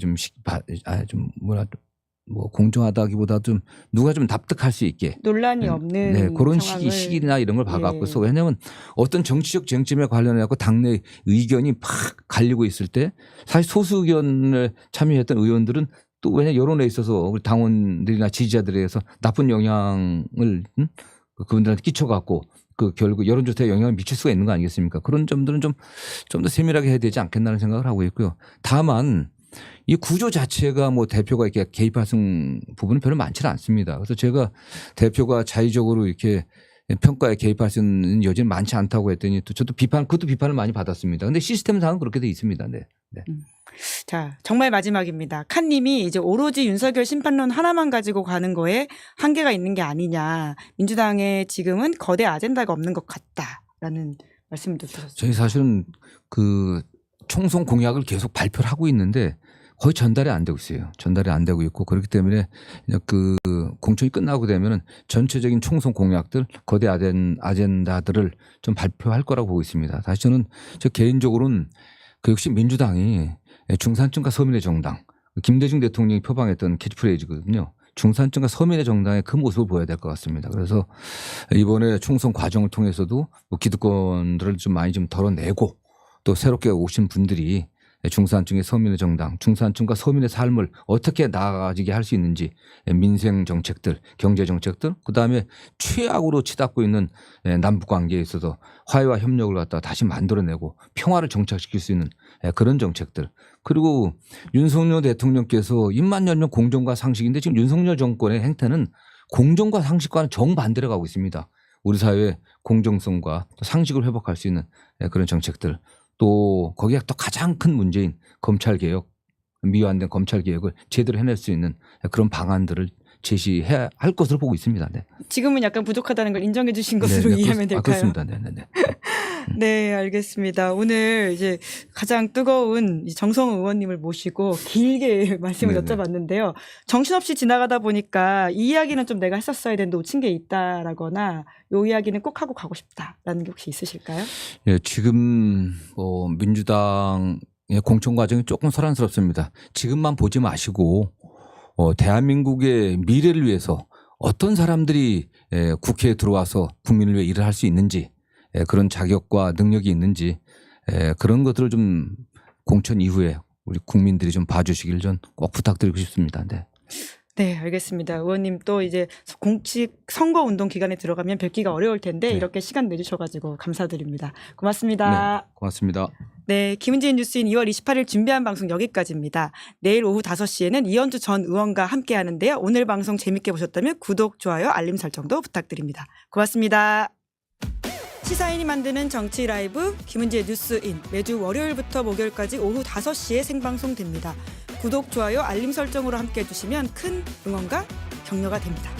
뭐 공정하다기보다 좀 누가 좀 납득할 수 있게 논란이 없는 네, 그런 상황을. 시기나 이런 걸 봐갖고서 예. 왜냐하면 어떤 정치적 쟁점에 관련해서 당내 의견이 막 갈리고 있을 때 사실 소수 의견을 참여했던 의원들은 또 왜냐 여론에 있어서 우리 당원들이나 지지자들에 의해서 나쁜 영향을 그분들한테 끼쳐갖고 그 결국 여론조사에 영향을 미칠 수가 있는 거 아니겠습니까? 그런 점들은 좀 더 세밀하게 해야 되지 않겠나는 생각을 하고 있고요. 다만 이 구조 자체가 뭐 대표가 이렇게 개입할 수 있는 부분은 별로 많지는 않습니다. 그래서 제가 대표가 자의적으로 이렇게 평가에 개입할 수 있는 여지는 많지 않다고 했더니 또 저도 그것도 비판을 많이 받았습니다. 근데 시스템상은 그렇게 돼 있습니다. 네. 자, 정말 마지막입니다. 칸님이 이제 오로지 윤석열 심판론 하나만 가지고 가는 거에 한계가 있는 게 아니냐. 민주당에 지금은 거대 아젠다가 없는 것 같다라는 말씀을 주셨어요. 저희 사실은 그 총선 공약을 계속 발표를 하고 있는데 거의 전달이 안 되고 있어요. 전달이 안 되고 있고 그렇기 때문에 그 공천이 끝나고 되면은 전체적인 총선 공약들 거대 아젠다들을 좀 발표할 거라고 보고 있습니다. 사실 저는 저 개인적으로는 그 역시 민주당이 중산층과 서민의 정당 김대중 대통령이 표방했던 캐치프레이즈거든요. 중산층과 서민의 정당의 그 모습을 보여야 될 것 같습니다. 그래서 이번에 총선 과정을 통해서도 뭐 기득권들을 좀 많이 좀 덜어내고 또 새롭게 오신 분들이 중산층의 서민의 정당, 중산층과 서민의 삶을 어떻게 나아가게 할 수 있는지 민생 정책들, 경제 정책들, 그다음에 최악으로 치닫고 있는 남북 관계에 있어서 화해와 협력을 갖다 다시 만들어내고 평화를 정착시킬 수 있는 그런 정책들. 그리고 윤석열 대통령께서 입만 열면 공정과 상식인데 지금 윤석열 정권의 행태는 공정과 상식과는 정반대로 가고 있습니다. 우리 사회의 공정성과 상식을 회복할 수 있는 그런 정책들. 또 거기에 또 가장 큰 문제인 검찰개혁, 미완된 검찰개혁을 제대로 해낼 수 있는 그런 방안들을 제시해야 할 것으로 보고 있습니다. 네. 지금은 약간 부족하다는 걸 인정해 주신 것으로 이해하면 될까요? 그렇습니다. 네. 네, 알겠습니다. 오늘 이제 가장 뜨거운 정성호 의원님을 모시고 길게 말씀을 네네. 여쭤봤는데요. 정신없이 지나가다 보니까 이 이야기는 좀 내가 했었어야 되는데 놓친 게 있다라거나 이 이야기는 꼭 하고 가고 싶다라는 게 혹시 있으실까요? 예, 지금 민주당의 공천 과정이 조금 소란스럽습니다. 지금만 보지 마시고 대한민국의 미래를 위해서 어떤 사람들이 국회에 들어와서 국민을 위해 일을 할 수 있는지 그런 자격과 능력이 있는지 그런 것들을 좀 공천 이후에 우리 국민들이 좀 봐주시길 전 꼭 부탁드리고 싶습니다. 네. 네, 알겠습니다. 의원님 또 이제 공식 선거운동 기간에 들어가면 뵙기가 어려울 텐데 네. 이렇게 시간 내주셔가지고 감사드립니다. 고맙습니다. 네, 고맙습니다. 네, 김은지의 뉴스인 2월 28일 준비한 방송 여기까지입니다. 내일 오후 5시에는 이현주 전 의원과 함께 하는데요. 오늘 방송 재밌게 보셨다면 구독, 좋아요, 알림 설정도 부탁드립니다. 고맙습니다. 시사인이 만드는 정치 라이브 김은지의 뉴스인 매주 월요일부터 목요일까지 오후 5시에 생방송됩니다. 구독, 좋아요, 알림 설정으로 함께 해주시면 큰 응원과 격려가 됩니다.